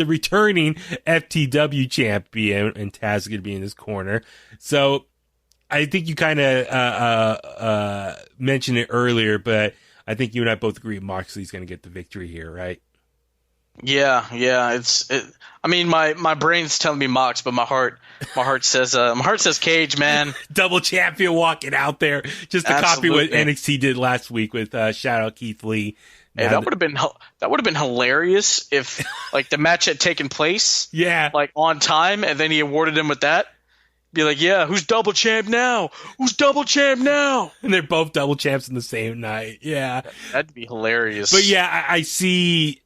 returning FTW champion, and Taz is going to be in his corner. So I think you kind of mentioned it earlier, but I think you and I both agree Moxley's going to get the victory here, right? Yeah. My brain's telling me Mox, but my heart says Cage, man. Double champion walking out there, just to copy what NXT did last week with shout out Keith Lee. Hey, that would have been hilarious if the match had taken place, on time, and then he awarded him with that. Be like, yeah, who's double champ now? And they're both double champs in the same night. Yeah, that'd be hilarious. But yeah, I see.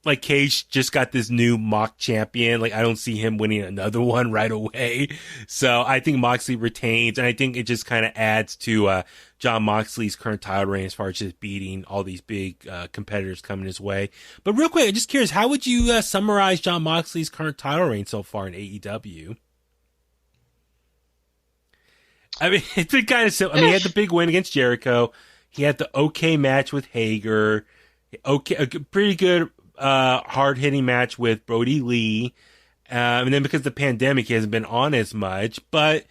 like Cage just got this new mock champion. Like I don't see him winning another one right away. So I think Moxley retains, and I think it just kind of adds to Jon Moxley's current title reign as far as just beating all these big competitors coming his way. But real quick, I'm just curious, how would you summarize Jon Moxley's current title reign so far in AEW? I mean, it's been kind of simple. I mean, he had the big win against Jericho. He had the okay match with Hager. Okay, a pretty good hard-hitting match with Brody Lee. And then because of the pandemic, he hasn't been on as much. But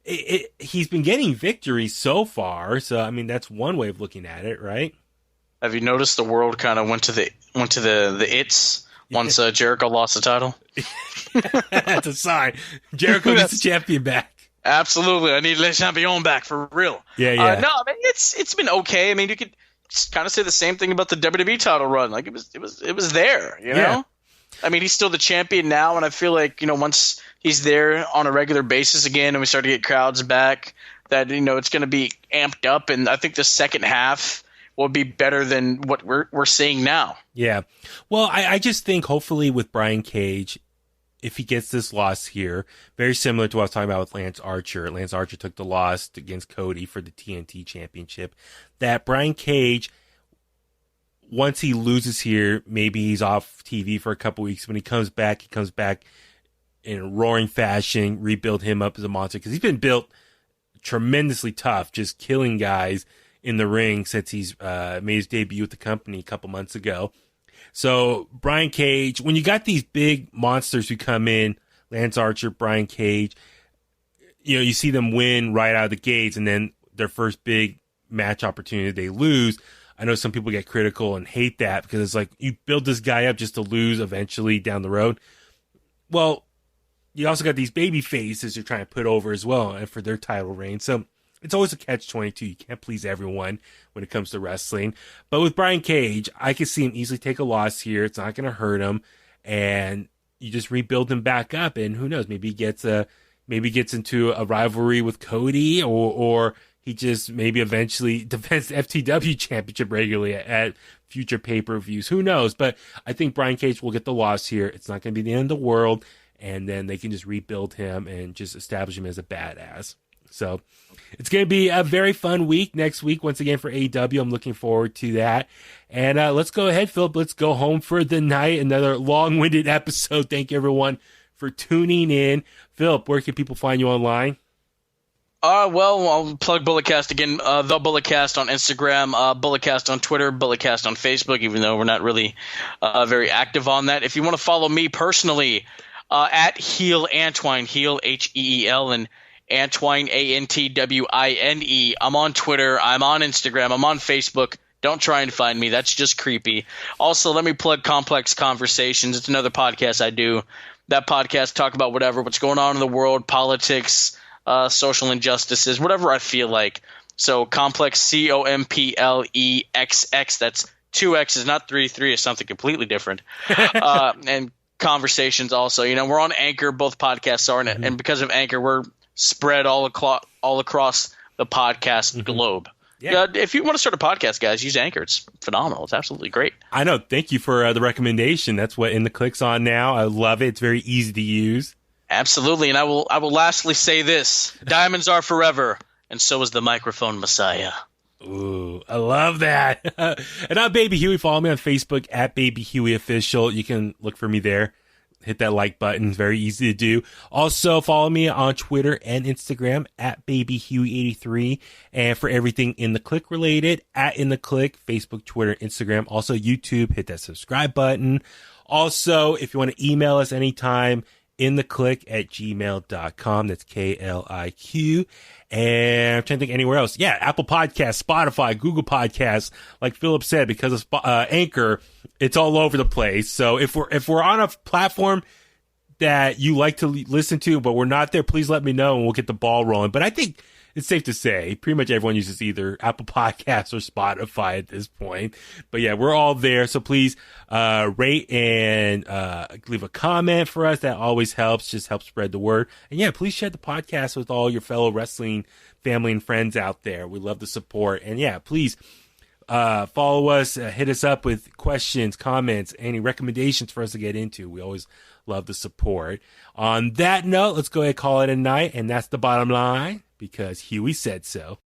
he's been getting victories so far. So, I mean, that's one way of looking at it, right? Have you noticed the world kind of went to the its once Jericho lost the title? That's a sign. Jericho gets the champion back. Absolutely, I need Le Champion back for real. Yeah. No, I mean it's been okay. I mean, you could kind of say the same thing about the WWE title run. Like it was there, you know. Yeah. I mean, he's still the champion now, and I feel like once he's there on a regular basis again, and we start to get crowds back, that it's going to be amped up, and I think the second half will be better than what we're seeing now. Yeah, well, I just think hopefully with Brian Cage, if he gets this loss here, very similar to what I was talking about with Lance Archer. Lance Archer took the loss against Cody for the TNT Championship. That Brian Cage, once he loses here, maybe he's off TV for a couple weeks. When he comes back in a roaring fashion, rebuild him up as a monster. Because he's been built tremendously tough, just killing guys in the ring since he's made his debut with the company a couple months ago. So Brian Cage, when you got these big monsters who come in, Lance Archer, Brian Cage, you see them win right out of the gates, and then their first big match opportunity they lose. I know some people get critical and hate that because it's like you build this guy up just to lose eventually down the road. Well, you also got these baby faces you're trying to put over as well and for their title reign. So it's always a catch-22. You can't please everyone when it comes to wrestling. But with Brian Cage, I can see him easily take a loss here. It's not going to hurt him. And you just rebuild him back up. And who knows, maybe he gets into a rivalry with Cody or he just maybe eventually defends the FTW championship regularly at future pay-per-views. Who knows? But I think Brian Cage will get the loss here. It's not going to be the end of the world. And then they can just rebuild him and just establish him as a badass. So it's going to be a very fun week next week, once again, for AEW. I'm looking forward to that. And let's go ahead, Philip. Let's go home for the night. Another long-winded episode. Thank you, everyone, for tuning in. Philip, where can people find you online? Well, I'll plug Bulletcast again. The Bulletcast on Instagram, Bulletcast on Twitter, Bulletcast on Facebook, even though we're not really very active on that. If you want to follow me personally, at Heel Antwine, Heel HEEL, and Antwine ANTWINE. I'm on Twitter. I'm on Instagram. I'm on Facebook. Don't try and find me. That's just creepy. Also, let me plug Complex Conversations. It's another podcast I do. That podcast talk about what's going on in the world, politics, social injustices, whatever I feel like. So Complex, COMPLEXX. That's 2 X's, not 3. 3 is something completely different. And Conversations also. We're on Anchor. Both podcasts are, and because of Anchor, we're spread all across the podcast globe. Yeah. If you want to start a podcast, guys, use Anchor. It's phenomenal. It's absolutely great. I know. Thank you for the recommendation. That's what In The Kliq's on now. I love it. It's very easy to use. Absolutely. And I will lastly say this. Diamonds are forever, and so is the microphone messiah. Ooh, I love that. And I'm Baby Huey. Follow me on Facebook at Baby Huey Official. You can look for me there. Hit that like button. It's very easy to do. Also, follow me on Twitter and Instagram at BabyHuey83. And for everything In The Kliq related, at In The Kliq, Facebook, Twitter, Instagram. Also, YouTube. Hit that subscribe button. Also, if you want to email us anytime, inthekliq@gmail.com. That's KLIQ. And I'm trying to think anywhere else. Yeah, Apple Podcasts, Spotify, Google Podcasts. Like Philip said, because of Anchor, it's all over the place. So if we're on a platform that you like to listen to, but we're not there, please let me know and we'll get the ball rolling. But I think it's safe to say pretty much everyone uses either Apple Podcasts or Spotify at this point. But yeah, we're all there. So please rate and leave a comment for us. That always helps. Just helps spread the word. And yeah, please share the podcast with all your fellow wrestling family and friends out there. We love the support. And yeah, please Follow us, hit us up with questions, comments, any recommendations for us to get into. We always love the support. On that note, let's go ahead and call it a night, and that's the bottom line, because Huey said so.